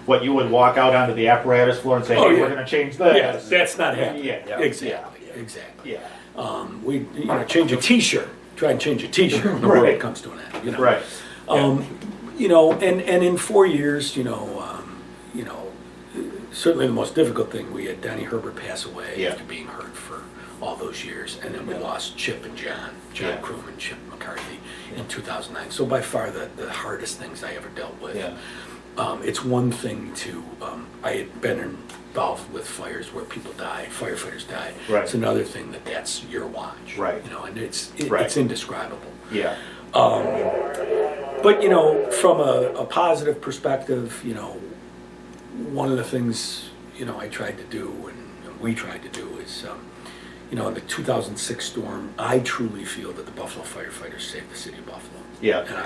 What you would walk out onto the apparatus floor and say, Oh, hey, yeah. we're going to change this. Yeah, that's not happening. Yeah. Exactly, Yeah. exactly. Yeah. We change a T-shirt. Try and change a T-shirt when the Right. world comes to an end. You know? Right. And in 4 years, certainly the most difficult thing, we had Donnie Herbert pass away Yeah. after being hurt for all those years, and then we lost Chip and John Yeah. Crewman, Chip McCarthy in 2009. So by far the hardest things I ever dealt with. Yeah. It's one thing to, I had been involved with fires where people died, firefighters died. Right. It's another thing that's your watch. Right. And Right. it's indescribable. Yeah. But, from a positive perspective, one of the things, I tried to do and we tried to do is, in the 2006 storm, I truly feel that the Buffalo firefighters saved the city of Buffalo. Yeah. And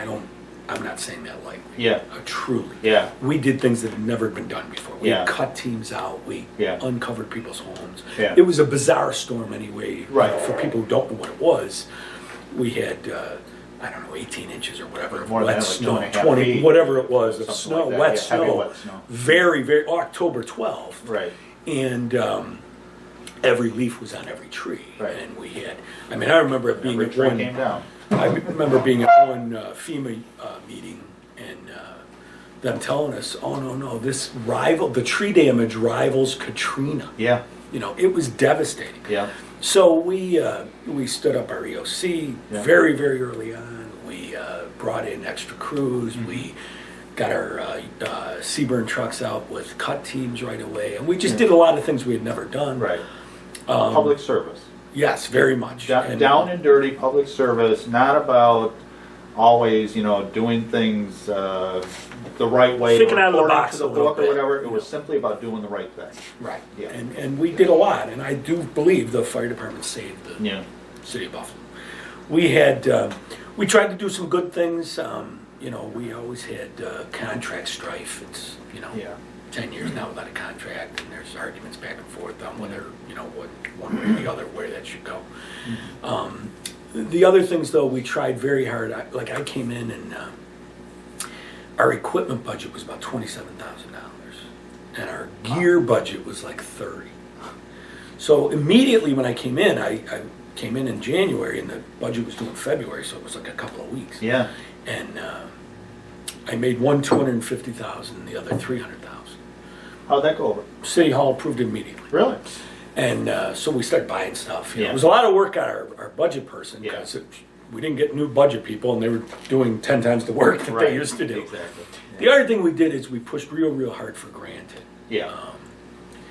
I'm not saying that lightly. Yeah. Truly. Yeah. We did things that had never been done before. We Yeah. cut teams out. We Yeah. uncovered people's homes. Yeah. It was a bizarre storm anyway. Right. For people who don't know what it was, we had, 18 inches or whatever of More than wet that, like snow, 2.5 20, feet. whatever it was, of Something snow, like that. wet Yeah, snow. heavy wet snow. Very, very, October 12th. Right. And every leaf was on every tree. Right. And we had, I remember it being Every at tree one, came down. I remember being at one FEMA meeting and them telling us, oh, no, the tree damage rivals Katrina. Yeah. It was devastating. Yeah. So we stood up our EOC Yeah. very, very early on. We brought in extra crews. Mm-hmm. We got our Seaburn trucks out with cut teams right away. And we just did a lot of things we had never done. Right. Public service. Yes, very much. And- Down and dirty public service, not about always, doing things the right way. Thinking out of the according box to the a little book or bit, whatever. It you was know. simply about doing the right thing. Right. Yeah. And we did a lot. And I do believe the fire department saved the Yeah. city of Buffalo. We had, we tried to do some good things. We always had contract strife. It's, Yeah. 10 years now without a contract, and there's arguments back and forth on whether, what one way or the other, where that should go. The other things, though, we tried very hard. I came in and our equipment budget was about $27,000, and our gear budget was like $30,000. So immediately when I came in, I came in January, and the budget was due in February, so it was like a couple of weeks. Yeah. And I made one $250,000, the other $300,000. How'd that go over? City Hall approved it immediately. Really? And so we started buying stuff. Yeah. It was a lot of work on our budget person Yeah. because we didn't get new budget people, and they were doing 10 times the work that they used to do. Exactly. The other thing we did is we pushed real hard for granted. Yeah.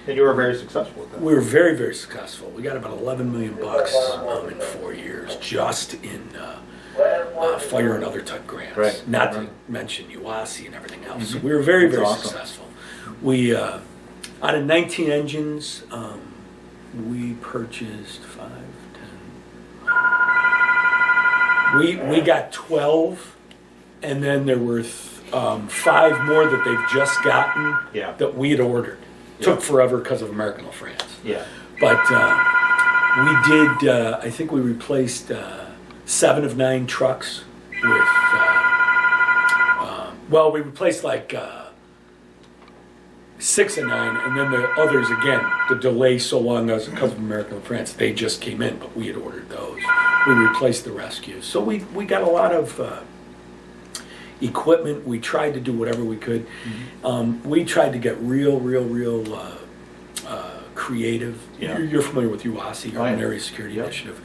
And you were very successful with that. We were very, very successful. We got about $11 million in 4 years just in fire and other type grants. Right. Not to mention UASI and everything else. So we were very, That's very awesome. successful. We, out of 19 engines, we purchased 5, 10. We got 12, and then there were 5 more that they've just gotten Yeah. that we had ordered. Took forever because of American La France. Yeah. But we did, I think we replaced 7 of 9 trucks with, we replaced like 6 of 9, and then the others, again, the delay so long as because of American La France, they just came in, but we had ordered those. We replaced the rescues. So we got a lot of equipment. We tried to do whatever we could. We tried to get real creative. Yeah. You're familiar with UASI, Oh, yeah. Urban Area Security Yep. Initiative.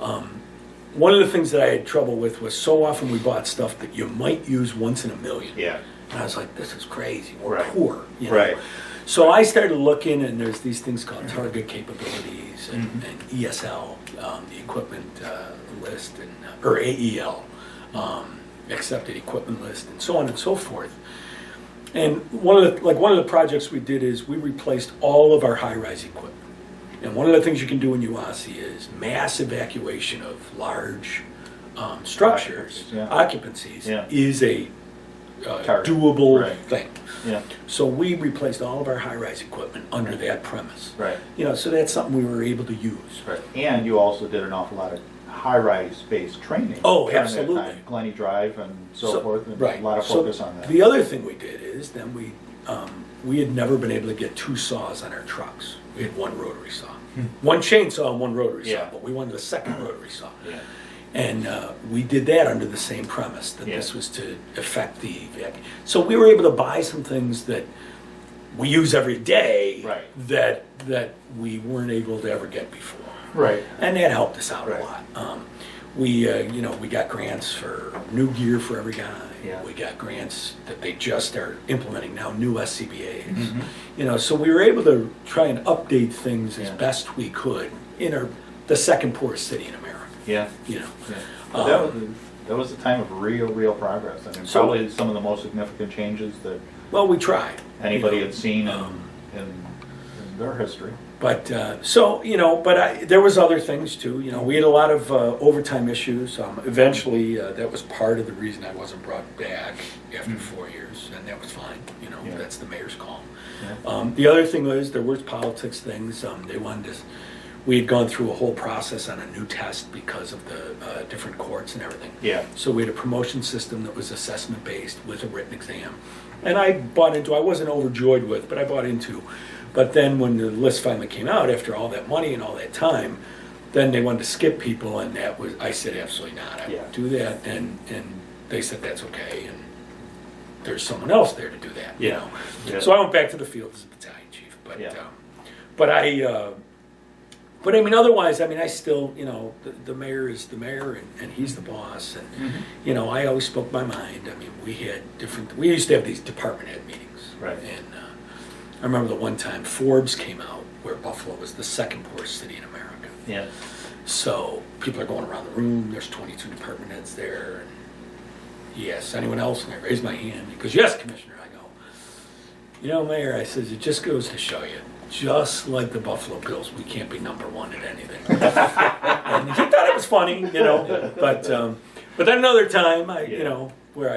One of the things that I had trouble with was so often we bought stuff that you might use once in a million. Yeah. And I was like, this is crazy. We're Right. poor. You know? Right. So I started looking, and there's these things called target capabilities and ESL, the equipment list, or AEL, accepted equipment list, and so on and so forth. And one of the projects we did is we replaced all of our high-rise equipment. And one of the things you can do in UASI is mass evacuation of large structures, Yeah. occupancies, Yeah. is a Target. doable Right. thing. Yeah. So we replaced all of our high-rise equipment under that premise. Right. So that's something we were able to use. Right. And you also did an awful lot of high-rise based training. Oh, during that absolutely. time, Glenny Drive and so forth, and right. a lot of focus on that. The other thing we did is then we had never been able to get 2 saws on our trucks. We had 1 rotary saw, 1 chainsaw and 1 rotary Yeah. saw, but we wanted a second rotary saw. Yeah. And we did that under the same premise, that Yeah. this was to affect the vacuum. So we were able to buy some things that we use every day Right. that we weren't able to ever get before. Right. And that helped us out Right. a lot. We got grants for new gear for every guy. Yeah. We got grants that they just are implementing now, new SCBAs. Mm-hmm. So we were able to try and update things as Yeah. best we could in the second poorest city in America. Yeah. You know. Yeah. But that was a time of real progress. I mean, So- probably some of the most significant changes that Well, we tried. anybody you know. had seen Um, in their history. But there was other things too. We had a lot of overtime issues. Eventually, that was part of the reason I wasn't brought back after 4 years, and that was fine. Yeah. That's the mayor's call. Yeah. The other thing was there were politics things. They wanted us. We had gone through a whole process on a new test because of the different courts and everything. Yeah. So we had a promotion system that was assessment based with a written exam, and I bought into. I wasn't overjoyed with, but I bought into. But then when the list finally came out, after all that money and all that time, then they wanted to skip people, and I said absolutely not. I won't do that, and they said that's okay, and there's someone else there to do that. Yeah. Yeah. So I went back to the field as a battalion chief, but Yeah. But I mean, otherwise, I still, the mayor is the mayor, and he's the boss, and I always spoke my mind. We used to have these department head meetings, Right. and I remember the one time Forbes came out where Buffalo was the second poorest city in America. Yeah. So people are going around the room. There's 22 department heads there. And he asks, anyone else? And I raise my hand. He goes, yes, Commissioner. I go, Mayor, I says, it just goes to show you, just like the Buffalo Bills, we can't be number 1 at anything. And he thought it was funny, but then another time, where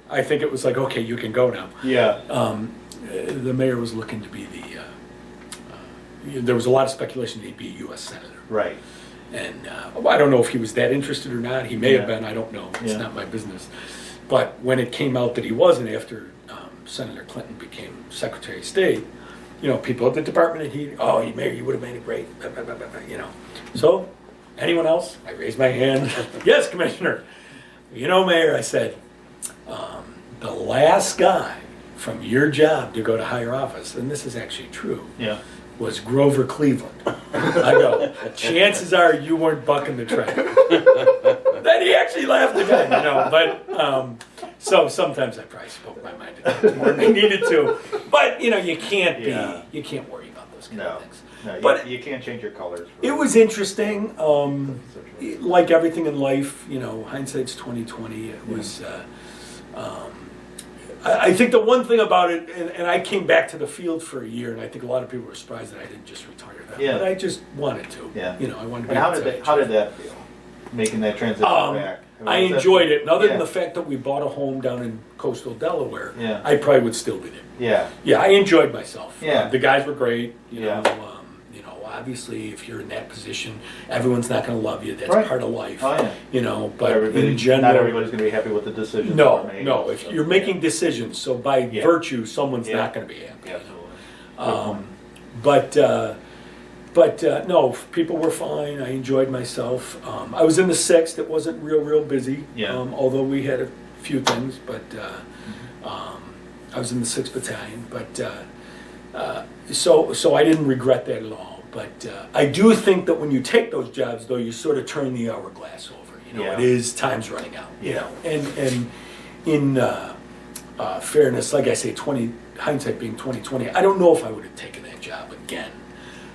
I think it was like, okay, you can go now. Yeah. The mayor was looking to be there was a lot of speculation that he'd be a U.S. Senator. Right. And I don't know if he was that interested or not. He may have Yeah. been, I don't know. It's Yeah. not my business. But when it came out that he wasn't after Senator Clinton became Secretary of State, people at the department, Mayor, you would have made it great, So, anyone else? I raised my hand. Yes, Commissioner. Mayor, I said, the last guy from your job to go to higher office, and this is actually true, Yeah. was Grover Cleveland. I go, chances are you weren't bucking the trend. Then he actually laughed again, so sometimes I probably spoke my mind more than I needed to. But, you can't you can't worry about those kind of things. No, But you can't change your colors. it was interesting. Like everything in life, hindsight's 20/20. It was. I think the one thing about it, and I came back to the field for a year, and I think a lot of people were surprised that I didn't just retire then. Yeah. But I just wanted to. Yeah. I wanted to And be. how did that feel? Making that transition back. I was that- enjoyed it, and other than Yeah. the fact that we bought a home down in coastal Delaware, Yeah. I probably would still be there. Yeah. Yeah, I enjoyed myself. Yeah. The guys were great. Yeah. Obviously, if you're in that position, everyone's not going to love you. That's Right. part of life. Oh, yeah. But in general, not everybody's going to be happy with the decisions. no, that are made. no. If So, you're making decisions, so by Yeah. virtue, someone's Yeah. not going to be happy. Absolutely. No, people were fine. I enjoyed myself. I was in the 6th. It wasn't real busy. Yeah. Although we had a few things, but I was in the 6th Battalion. But so I didn't regret that at all. But I do think that when you take those jobs, though, you sort of turn the hourglass over. Yeah. It is time's running out. Yeah. And in fairness, like I say, hindsight being 20/20, I don't know if I would have taken that job again.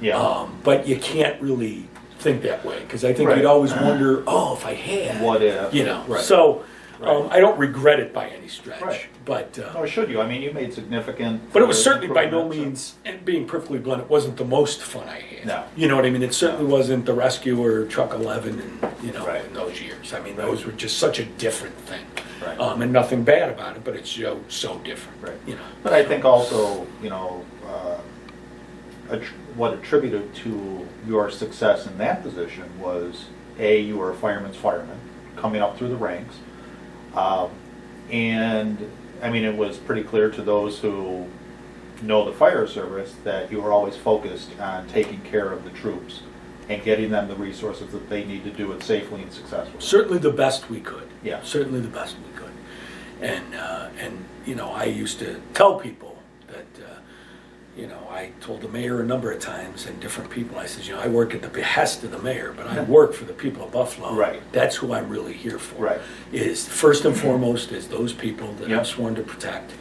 Yeah. But you can't really think that way because I think Right. you'd always wonder, if I had, What if? Right. Right. So Right. I don't regret it by any stretch. Right. But Nor should you. I mean, you made significant. but it was certainly by no improvements, means, and being perfectly blunt, it wasn't the most fun I had. No. You know what I mean? It certainly wasn't the Rescue or Truck 11 and, Right. in those years. I mean, Right. those were just such a different thing. Right. And nothing bad about it, but it's so different. Right. But I think also, what attributed to your success in that position was you were a fireman's fireman, coming up through the ranks. And, I mean, it was pretty clear to those who know the fire service that you were always focused on taking care of the troops and getting them the resources that they need to do it safely and successfully. Certainly the best we could. Yeah. Certainly the best we could. And you know, I used to tell people that, you know, I told the mayor a number of times and different people, I said, you know, I work at the behest of the mayor, but I work for the people of Buffalo. Right. That's who I'm really here for. Right. Is first and foremost is those people that Yep. I'm sworn to protect.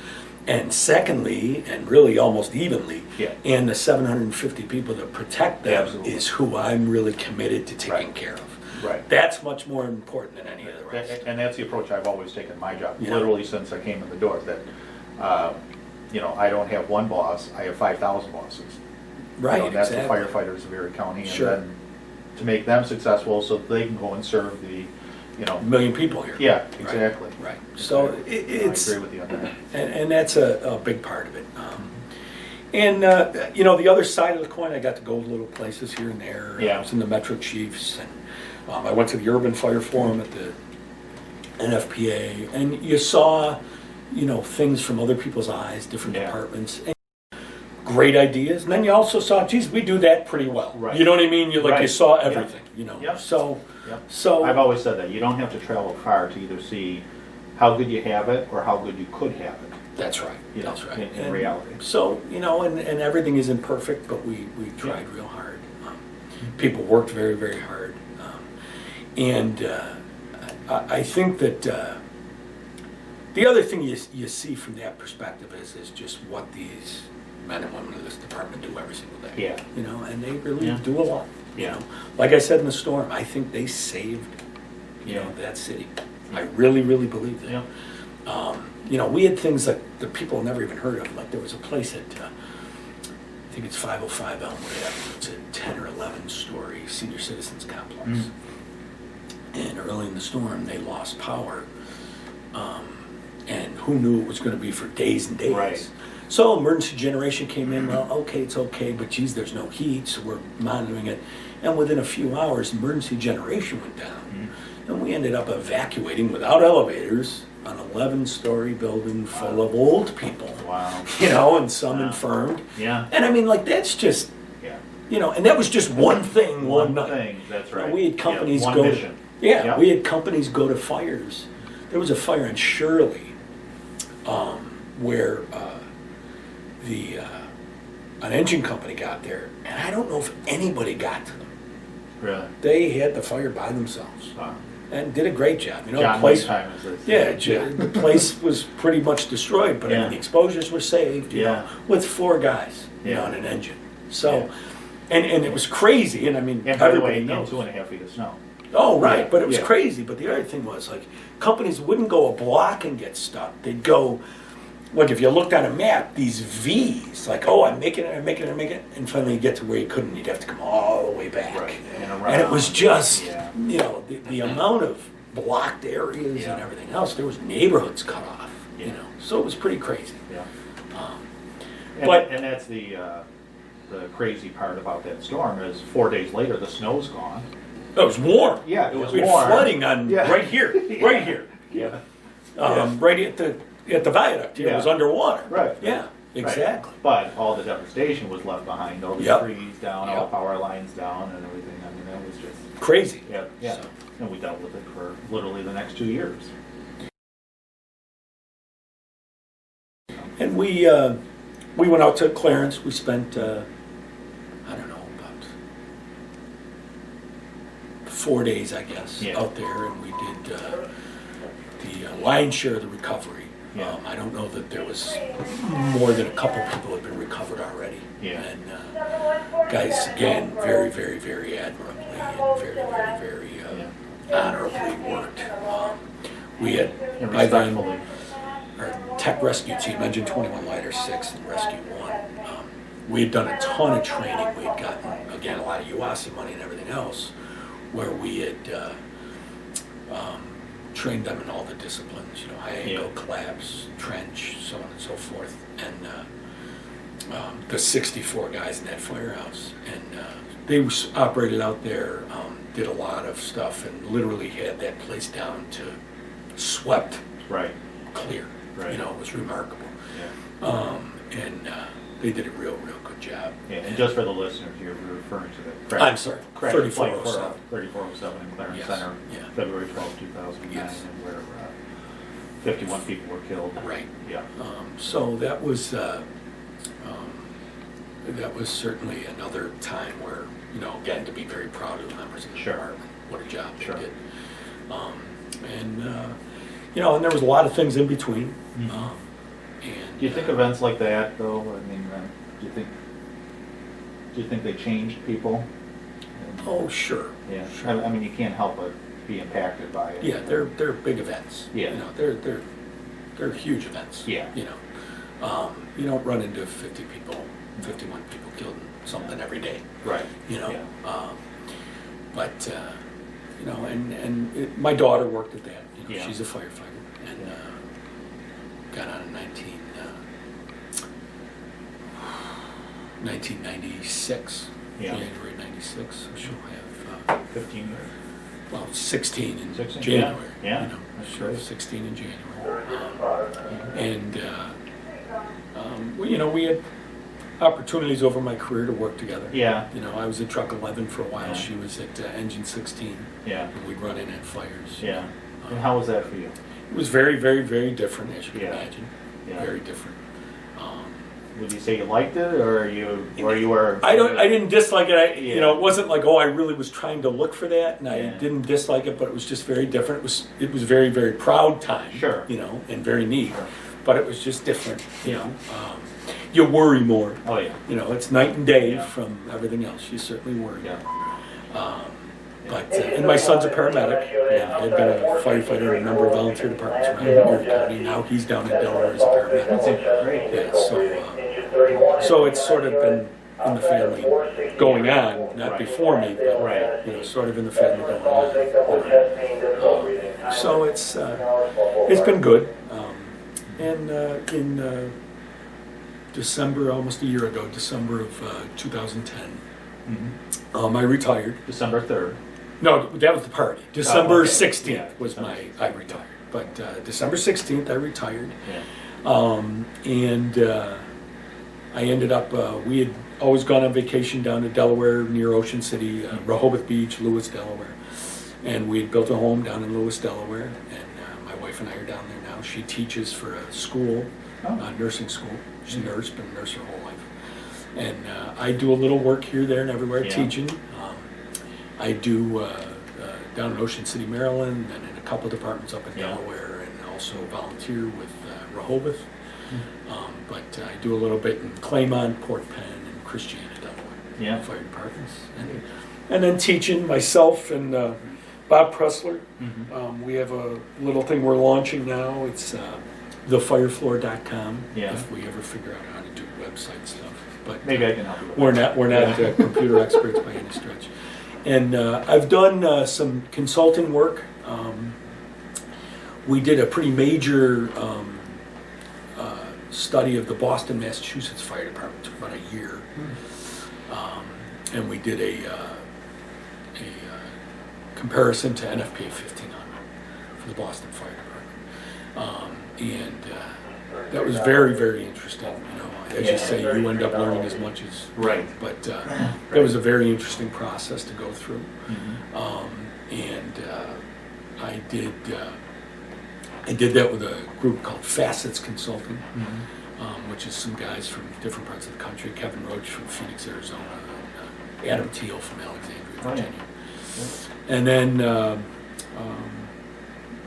And secondly, and really almost evenly, Yeah. and the 750 people that protect them Absolutely. is who I'm really committed to taking Right. care of. Right. That's much more important than any of the rest. And that's the approach I've always taken in my job, Yeah. literally since I came in the door, that, you know, I don't have one boss, I have 5,000 bosses. Right, You know, and that's exactly. the firefighters of Erie County. Sure. And then to make them successful so they can go and serve the, you know. A million people here. Yeah, Right, exactly. Right. So I agree with you on that. and that's a big part of it. And you know, the other side of the coin, I got to go to little places here and there. Yeah. I was in the Metro Chiefs, and I went to the Urban Fire Forum at the NFPA, and you saw, you know, things from other people's eyes, different Yeah. departments. And great ideas, and then you also saw, geez, we do that pretty well. Right. You know what I mean? You like you Right. saw Yeah. everything. You know. Yep. Yep. So I've always said that, you don't have to travel far to either see how good you have it or how good you could have it. that's right. You know, That's right. in And reality. So, you know, and everything isn't perfect, but we tried real hard. People worked very, very hard. And I think that the other thing you see from that perspective is just what these men and women of this department do every single day. Yeah. You know, and they really Yeah. do a lot. You Yeah. know, like I said in the storm, I think they saved, you know, Yeah. that city. I really, really believe that. Yeah. You know, we had things that the people never even heard of. Like there was a place at, I think it's 505 Elmwood Avenue. It's a 10 or 11 story senior citizens complex. Mhm. And early in the storm, they lost power. And who knew it was going to be for days and days. Right. So emergency generation came in. Well, okay, it's okay, but geez, there's no heat, so we're monitoring it. And within a few hours, emergency generation went down. And we ended up evacuating without elevators an 11-story building full of old people. Wow. You know, and some Wow. infirmed. Yeah. And I mean, like, that's just, Yeah. you know, and that was just one thing, one night. thing, that's You know, right. we had companies One go. mission. Yeah, Yep. we had companies go to fires. There was a fire in Shirley, where an engine company got there, and I don't know if anybody got to them. Really? They had the fire by themselves Wow. and did a great job. You know, John, the place. what time is this? Yeah, the place was pretty much destroyed, but I Yeah. mean, the exposures were saved. You Yeah. know, with 4 guys, you know, Yeah. on an engine. So, and it was crazy. And I mean, And by the everybody way, knows. 2.5 feet of snow. Oh, right, Yeah, but it was yeah. crazy. But the other thing was, like, companies wouldn't go a block and get stuck. They'd go, like, if you looked on a map, these V's, like, oh, I'm making it, I'm making it, I'm making it, and finally you get to where you couldn't, you'd have to come all the way back. Right. And it was just, Yeah. you know, the amount of blocked areas Yeah. and everything else. There was neighborhoods cut off, Yeah. you know, so it was pretty crazy. Yeah. Um, And, But- and that's the crazy part about that storm is 4 days later, the snow's gone. It was warm. Yeah, it was We had warm. flooding on Yeah. right here, right here. Yeah. Right at the viaduct here. It was Yeah. underwater. Right. Yeah, exactly. Right. But all the devastation was left behind, all the Yep. trees down, all Yep. the power lines down and everything. I mean, that was just, Crazy. yeah. So- And we dealt with it for literally the next 2 years. And we went out to Clarence. We spent I don't know, about 4 days, I guess, Yeah. out there, and we did the lion's share of the recovery. Yeah. I don't know that there was more than a couple people have been recovered already. Yeah. And guys, again, very, very, very admirably and very, very, very honorably worked. We had, And by then, respectfully. our tech rescue team, Engine 21 Lighter 6 and Rescue 1, we had done a ton of training. We had gotten, again, a lot of UASI money and everything else, where we had trained them in all the disciplines, you know, high angle, Yeah. collapse, trench, so on and so forth. And the 64 guys in that firehouse, and they operated out there, did a lot of stuff, and literally had that place down to swept Right. clear. Right. You know, it was remarkable. Yeah. And they did a real good job. Yeah. And just for the listeners, you're referring to the crash. I'm sorry, Crash 3407. 3407 in Clarence Yes. Center, Yeah. February 12, 2009, Yes. and where 51 people were killed. Right. Yeah. So that was certainly another time where, you know, again, to be very proud of the members of the Sure. department, what a job they Sure. did. You know, and there was a lot of things in between. Mhm. And Do you think events like that, though? I mean, do you think they changed people? Oh, sure. Yeah. Sure. I mean, you can't help but be impacted by it. Yeah, they're big events. Yeah. You know, they're huge events. Yeah. You know, you don't run into 50 people, 51 people killed in something every day. Right. You know, Yeah. but you know, my daughter worked at that. You know, Yeah. she's a firefighter, and got out in 1996, Yeah. January '96. So she'll have 15 years. well 16 in 16, January. yeah. You know, That's she'll have great. 16 in January. Well, you know, we had opportunities over my career to work together. Yeah. You know, I was at Truck 11 for a while. Yeah. She was at Engine 16. Yeah. And we'd run in at fires. Yeah. And how was that for you? It was very, very, very different, as you can Yeah. imagine. Yeah. Very different. Would you say you liked it, or you were? I didn't dislike it. Yeah. You know, it wasn't like, oh, I really was trying to look for that, and I Yeah. didn't dislike it, but it was just very different. It was very, very proud time. Sure. You know, and very neat. Sure. But it was just different. You know, you worry more. Oh yeah. You know, it's night and day Yeah. from everything else. You certainly worry. Yeah. And my son's a paramedic, and I've been a firefighter in a number of volunteer departments around New York County. Now he's down in Delaware as a That's paramedic. great. Yeah, so it's sort of been in the family going on, not Right. before me, but Right. you know, sort of in the family going on. So it's been good. And in December, almost a year ago, December of 2010, Mm-hmm. I retired. December 3rd. No, that was the party. December okay. 16th Yeah, was December I retired. But December 16th, I retired. Yeah. I ended up, we had always gone on vacation down to Delaware near Ocean City, Rehoboth Beach, Lewis, Delaware. And we had built a home down in Lewis, Delaware. And my wife and I are down there now. She teaches for a school, Oh. nursing school. She's a nurse, been a nurse her whole life. And I do a little work here, there, and everywhere Yeah. teaching. I do down in Ocean City, Maryland, and in a couple departments up in Yeah. Delaware, and also volunteer with Rehoboth. But I do a little bit in Claymont, Port Penn, and Christiana, Delaware. Yeah. Fire departments. And then teaching myself and Bob Pressler. Mm-hmm. We have a little thing we're launching now. It's thefirefloor.com. Yeah. If we ever figure out how to do website stuff. But Maybe I can help you with that. we're not Yeah. computer experts by any stretch. And I've done some consulting work. We did a pretty major study of the Boston, Massachusetts Fire Department. It took about a year. And we did a comparison to NFPA 1500 for the Boston Fire Department. That was very, very interesting. You know, as you say, you end up learning as much as Right. But that was a very interesting process to go through. I did that with a group called Facets Consulting, which is some guys from different parts of the country. Kevin Roach from Phoenix, Arizona, and Adam Teal from Alexandria, Oh, yeah. Virginia. And then,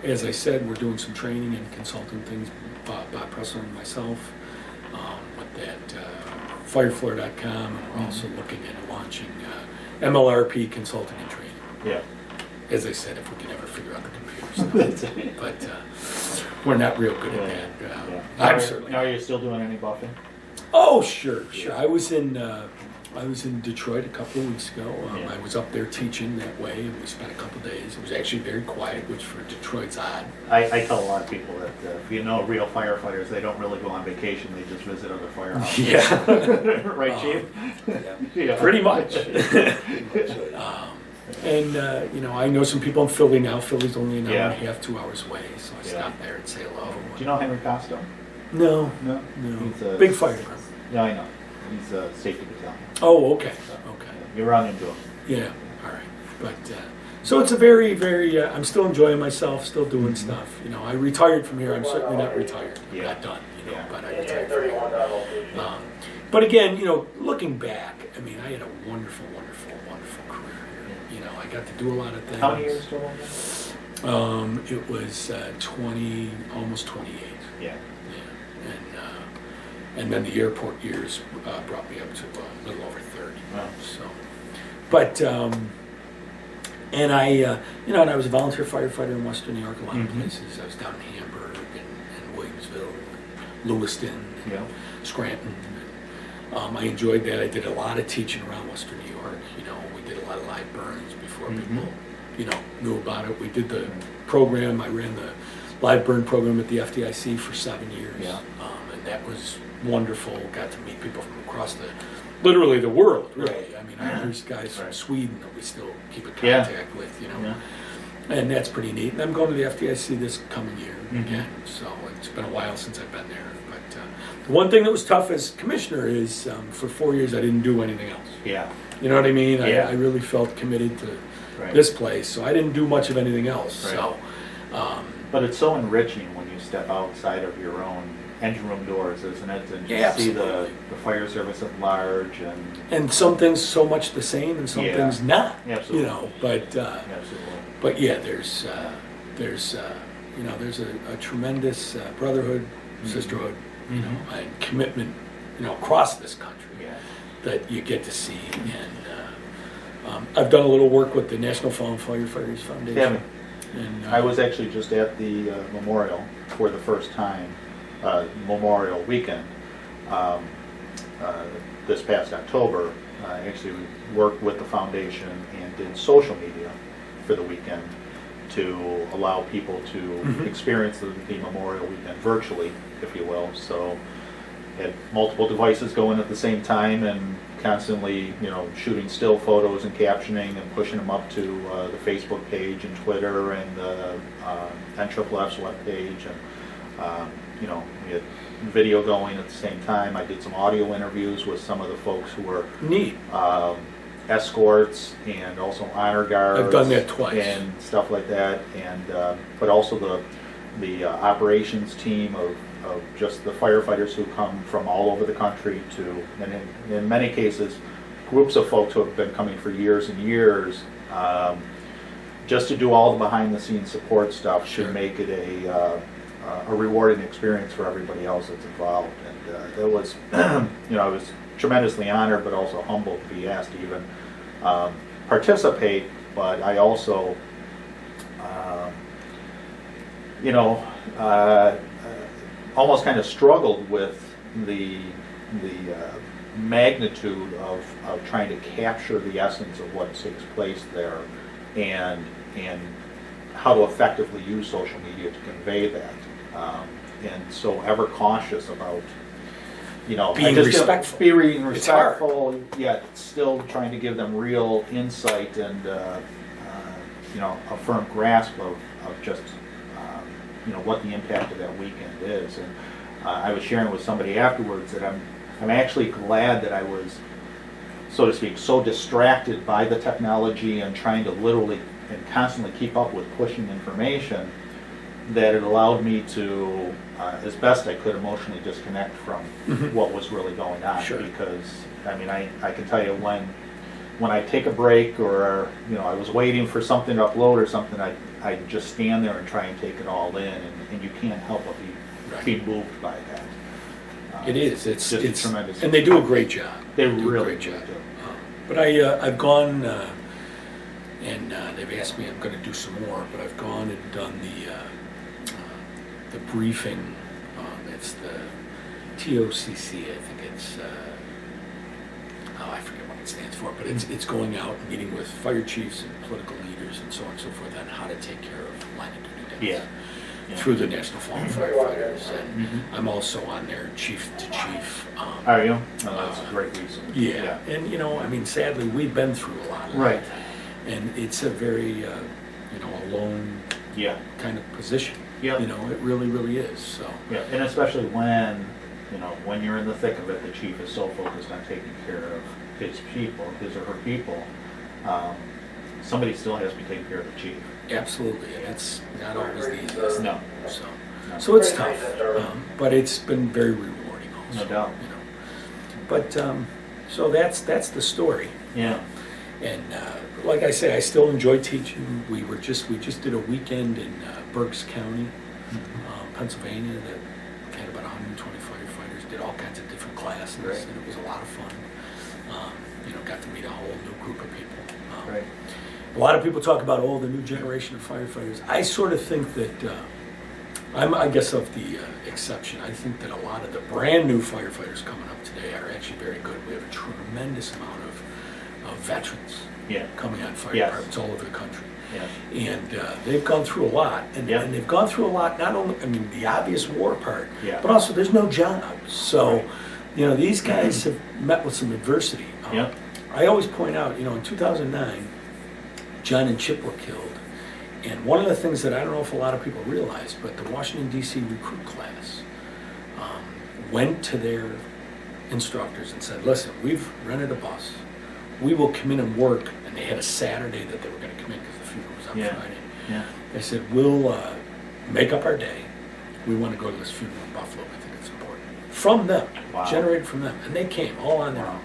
as I said, we're doing some training and consulting things, Bob Pressler and myself, with that firefloor.com, and we're also looking at launching MLRP consulting and training. Yeah. As I said, if we can ever figure out the computer stuff. But we're not real good at that. Yeah. I'm certainly. Now, are you still doing any buffing? Oh, sure. I was in I was in Detroit a couple of weeks ago. I was up there teaching that way, and we spent a couple of days. It was actually very quiet, which for Detroit's odd. I tell a lot of people that if you know real firefighters, they don't really go on vacation, they just visit other firehouses. Yeah. Right, Chief? Yeah. Pretty much. And, I know some people in Philly now. Philly's only an hour and a half, 2 hours away, so I stop there and say hello. Do you know Henry Costo? No. No? No. He's Big fire department. Yeah, I know. He's a safety battalion. Oh, okay. Okay. You run into him. Yeah, all right. But, so it's a very, very, I'm still enjoying myself, still doing stuff. I retired from here. I'm certainly not retired. I'm Yeah. not done, Yeah. but I retired from here. But again, looking back, I mean, I had a wonderful, wonderful, wonderful career here. I got to do a lot of things. How many years total? It was 20, almost 28. Yeah. Yeah. And then the airport years brought me up to a little over 30. Wow. So, but and I was a volunteer firefighter in Western New York, a lot of places. I was down in Hamburg and Williamsville, Lewiston, Yeah. Scranton. I enjoyed that. I did a lot of teaching around Western New York. We did a lot of live burns before people, knew about it. We did the program. I ran the live burn program at the FDIC for 7 years. Yeah. And that was wonderful. Got to meet people from across literally the world, really. Right. I mean, there's guys from Right. Sweden that we still keep in Yeah. contact with, Yeah. And that's pretty neat. And I'm going to the FDIC this coming year Mhm. again. So it's been a while since I've been there. But the one thing that was tough as commissioner is for 4 years I didn't do anything else. Yeah. You know what I mean? Yeah. I really felt committed to Right. this place, so I didn't do much of anything else. Right. So, But it's so enriching when you step outside of your own engine room doors, isn't it? And Yeah, just see the absolutely. fire service at large and some things so much the same, and some Yeah. things not. Absolutely. But absolutely. but yeah, there's a tremendous brotherhood, sisterhood, and commitment, across this country Yeah. that you get to see. And I've done a little work with the National Fallen Firefighters Foundation. Yeah. And, I was actually just at the memorial for the first time, Memorial Weekend, this past October. I actually worked with the foundation and did social media for the weekend to allow people to experience the Memorial Weekend virtually, if you will. So had multiple devices going at the same time and constantly, shooting still photos and captioning and pushing them up to the Facebook page and Twitter and the NFF's webpage. And, we had video going at the same time. I did some audio interviews with some of the folks who were neat. Escorts and also honor guards. I've done that twice. And stuff like that. And but also the operations team of just the firefighters who come from all over the country to, and in many cases, groups of folks who have been coming for years and years, just to do all the behind-the-scenes support stuff Sure. should make it a rewarding experience for everybody else that's involved. And that was, I was tremendously honored, but also humbled to be asked to even participate. But I also, almost kind of struggled with the magnitude of trying to capture the essence of what takes place there and how to effectively use social media to convey that. And so ever cautious about, Being respectful. Being It's hard. respectful, yet still trying to give them real insight and, a firm grasp of just, what the impact of that weekend is. And I was sharing with somebody afterwards that I'm actually glad that I was, so to speak, so distracted by the technology and trying to literally and constantly keep up with pushing information that it allowed me to, as best I could, emotionally disconnect from what was really going on. Sure. Because, I can tell you when I take a break or, I was waiting for something to upload or something, I just stand there and try and take it all in, and you can't help but be moved by that. It is. It's tremendous. and they do a great job. They do a really great job. do. But I've gone and they've asked me. I'm going to do some more, but I've gone and done the briefing. It's the TOCC. I think it's I forget what it stands for, but it's going out and meeting with fire chiefs and political leaders and so on and so forth on how to take care of line of duty deaths. Yeah. Through the National Fallen Firefighters, and I'm also on their chief to chief. Are you? Oh, that's a great reason. Yeah, and you know, I mean, sadly, we've been through a lot of Right. that, and it's a very, you know, alone Yeah. kind of position. Yeah. You know, it really, really is. So. Yeah, and especially when, you know, when you're in the thick of it, the chief is so focused on taking care of his people, his or her people, somebody still has to be taking care of the chief. Absolutely, and it's not always the easiest. No. So, No. so it's tough, but it's been very rewarding also. No doubt. You know, but so that's the story. Yeah. And like I say, I still enjoy teaching. We just did a weekend in Berks County, Pennsylvania, that had about 120 firefighters. Did all kinds of different classes, Right. and it was a lot of fun. You know, got to meet a whole new group of people. Right. A lot of people talk about, the new generation of firefighters. I sort of think that, I'm, I guess, of the exception. I think that a lot of the brand new firefighters coming up today are actually very good. We have a tremendous amount of veterans Yeah. coming on fire Yes. departments all over the country. Yeah. And they've gone through a lot. And, Yeah. and they've gone through a lot, not only, I mean, the obvious war part, Yeah. but also there's no jobs. So, Right. you know, these guys have met with some adversity. Yeah. I always point out, you know, in 2009, John and Chip were killed. And one of the things that I don't know if a lot of people realize, but the Washington, D.C. recruit class went to their instructors and said, listen, we've rented a bus. We will come in and work. And they had a Saturday that they were going to come in because the funeral was on Yeah. Friday. Yeah. They said, we'll make up our day. We want to go to this funeral in Buffalo. I think it's important. From them, Wow. generated from them. And they came all on their own.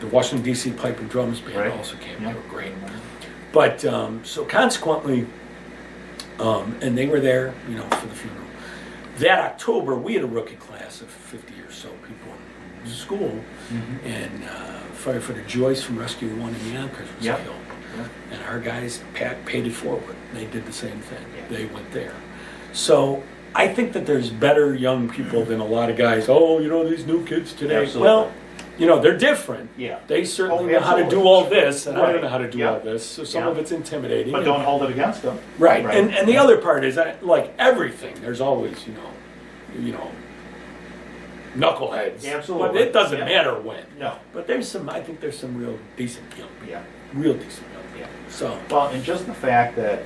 The Washington, D.C. Pipe and Drums Band Right. also came. Yeah. They were great. But so consequently, and they were there, you know, for the funeral. That October, we had a rookie class of 50 or so people in school, and firefighter Joyce from Rescue 1 in Yonkers was Yeah. killed. Yeah. And our guys paid it forward. They did the same thing. Yeah. They went there. So I think that there's better young people than a lot of guys. Oh, you know, these new kids today. Absolutely. Well, you know, they're different. Yeah. They certainly Oh, know how to do absolutely. all this, and I Right. don't know how to do Yeah. all this. So some Yeah. of it's intimidating. But don't hold it against them. Right. Right. And the other part is, like everything, there's always, you know, knuckleheads. Absolutely. But it doesn't Yeah. matter when. No. But I think there's some real decent young people. Yeah. Real decent young people. Yeah. So, Well, and just the fact that,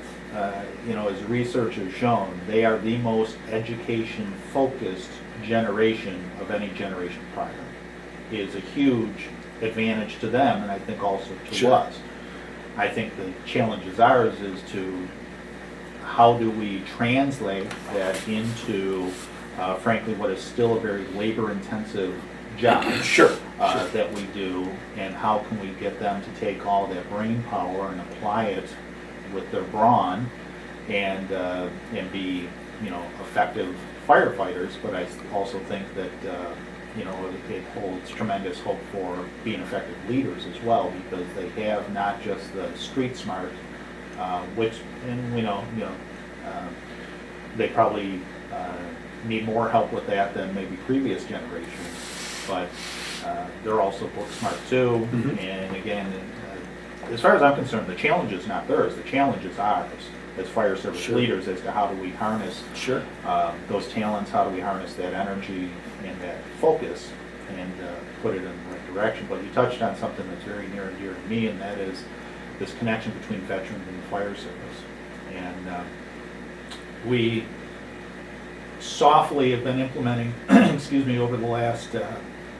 you know, as research has shown, they are the most education-focused generation of any generation prior is a huge advantage to them, and I think also to Sure. us. I think the challenge is ours is to how do we translate that into, frankly, what is still a very labor-intensive job sure. that we do, and how can we get them to take all that brain power and apply it with their brawn and be, you know, effective firefighters. But I also think that you know, it holds tremendous hope for being effective leaders as well, because they have not just the street smart, which, and we know, they probably need more help with that than maybe previous generations, but they're also book smart too. And again, as far as I'm concerned, the challenge is not theirs, the challenge is ours as fire service Sure. leaders, as to how do we harness Sure. those talents, how do we harness that energy and that focus and put it in the right direction. But you touched on something that's very near and dear to me, and that is this connection between veterans and the fire service. And we softly have been implementing, excuse me, over the last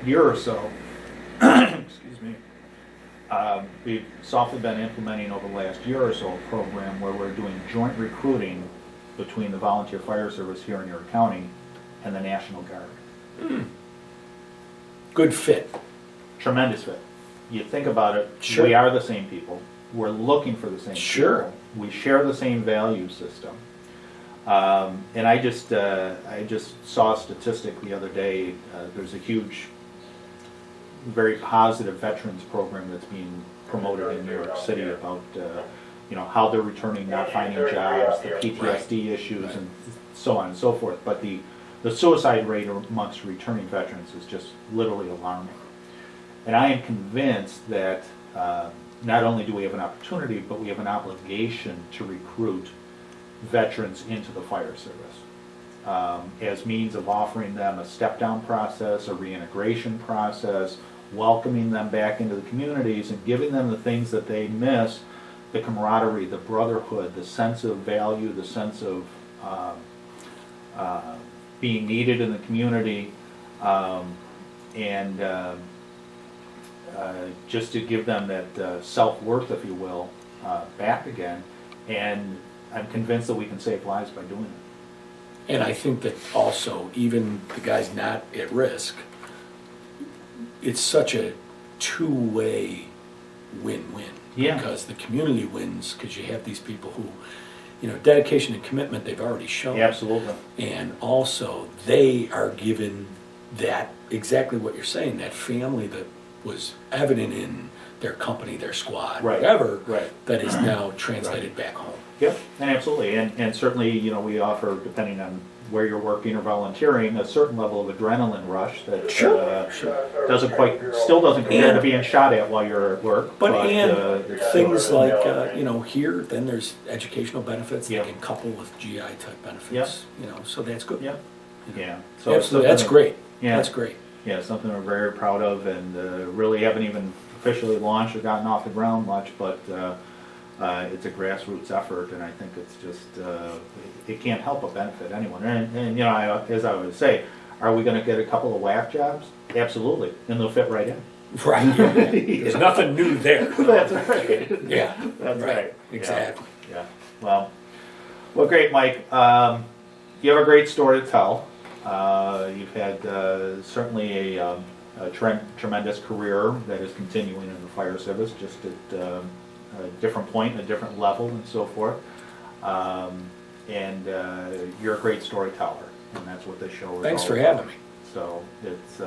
year or so, excuse me, we've softly been implementing over the last year or so a program where we're doing joint recruiting between the volunteer fire service here in York County and the National Guard. Good fit. Tremendous fit. You think about it, Sure. we are the same people. We're looking for the same Sure. people. We share the same value system. And I just saw a statistic the other day. There's a huge, very positive veterans program that's being promoted in New York City about you know, how they're returning, not finding jobs, the PTSD issues, and so on and so forth. But the suicide rate amongst returning veterans is just literally alarming. And I am convinced that not only do we have an opportunity, but we have an obligation to recruit veterans into the fire service as means of offering them a step-down process, a reintegration process, welcoming them back into the communities and giving them the things that they miss, the camaraderie, the brotherhood, the sense of value, the sense of being needed in the community, and just to give them that self-worth, if you will, back again. And I'm convinced that we can save lives by doing it. And I think that also, even the guys not at risk, it's such a two-way win-win. Yeah. Because the community wins, because you have these people who, you know, dedication and commitment they've already shown. Absolutely. And also, they are given that, exactly what you're saying, that family that was evident in their company, their squad, Right. whatever, Right. that is now translated back home. Yep, and absolutely, and certainly, you know, we offer, depending on where you're working or volunteering, a certain level of adrenaline rush that Sure. still doesn't compare to being shot at while you're at work. But it's things still- like, you know, here, then there's educational benefits Yeah. that can couple with GI type benefits, Yeah. you know, so that's good. Yep, You know. yeah. So it's Absolutely, that's something great. Yeah. That's great. Yeah, something we're very proud of, and really haven't even officially launched or gotten off the ground much, but it's a grassroots effort, and I think it's just, it can't help but benefit anyone. And you know, as I would say, are we gonna get a couple of whack jobs? Absolutely, and they'll fit right in. Right, yeah. There's nothing new there. That's right. Yeah, That's right. Exactly. Yeah, well, great, Mike. You have a great story to tell. You've had certainly a tremendous career that is continuing in the fire service, just at a different point, a different level, and so forth. And you're a great storyteller, and that's what this show is. Thanks all for about. having me. So it's.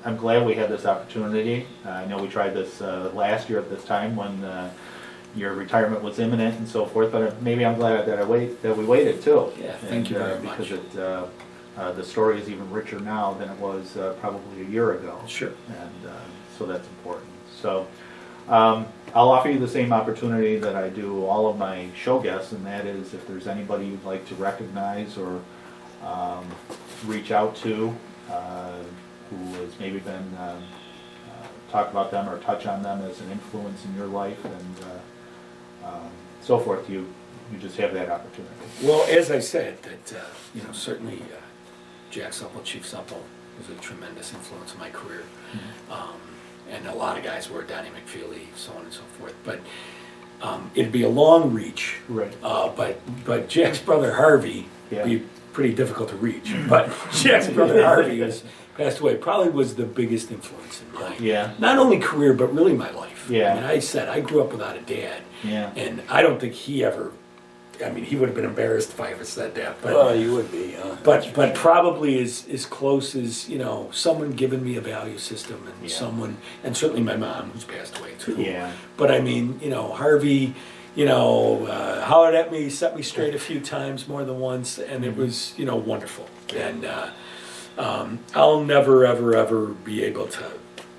I'm glad we had this opportunity. I know we tried this last year at this time when your retirement was imminent and so forth. But maybe I'm glad that we waited too. Yeah, thank you very much. Because the story is even richer now than it was probably a year ago. Sure. And so that's important. So I'll offer you the same opportunity that I do all of my show guests, and that is if there's anybody you'd like to recognize or reach out to who has maybe been talk about them or touch on them as an influence in your life and so forth, you just have that opportunity. Well, as I said, that, you know, certainly Jack Supple, Chief Supple, was a tremendous influence in my career. And a lot of guys were Donnie McFeely, so on and so forth. But it'd be a long reach. Right. But Jack's brother Harvey Yeah. be pretty difficult to reach. But Jack's brother Harvey passed away. Probably was the biggest influence in my not only career but really my life. Yeah. I mean, I said I grew up without a dad. Yeah. And I don't think he ever. I mean, he would have been embarrassed if I ever said that. But Well, you would be, but probably as close as, you know, someone giving me a value system and Yeah. someone, and certainly my mom who's passed away too. Yeah. But I mean, you know, Harvey, you know, hollered at me, set me straight a few times, more than once, and it was, you know, wonderful. And I'll never, ever, ever be able to,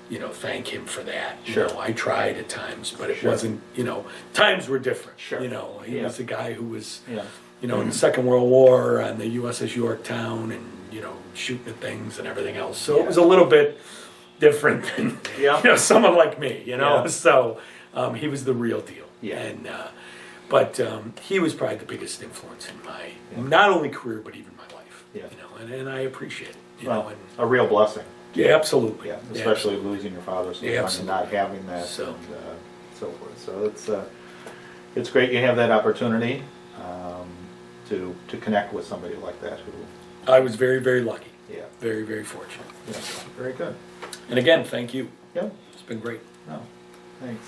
you know, thank him for that. Sure. You know, I tried at times, but it Sure. wasn't, you know, times were different. Sure. You know, he Yeah. was a guy who was, Yeah. you know, in the Second World War on the USS Yorktown and, you know, shooting at things and everything else. So it was a little bit different than, Yeah. you know, someone like me, you know. Yeah. So he was the real deal. Yeah. And, but he was probably the biggest influence in my, not only career, but even my life. Yeah. You know, and I appreciate it. You Well, know, and a real blessing. yeah, absolutely. Yeah, especially losing your father so young and absolutely. not having that So. and so forth. So it's great you have that opportunity to connect with somebody like that who, I was very, very lucky. yeah, Very, very fortunate. yeah, very good. And again, thank you. Yeah, It's been great. no, thanks.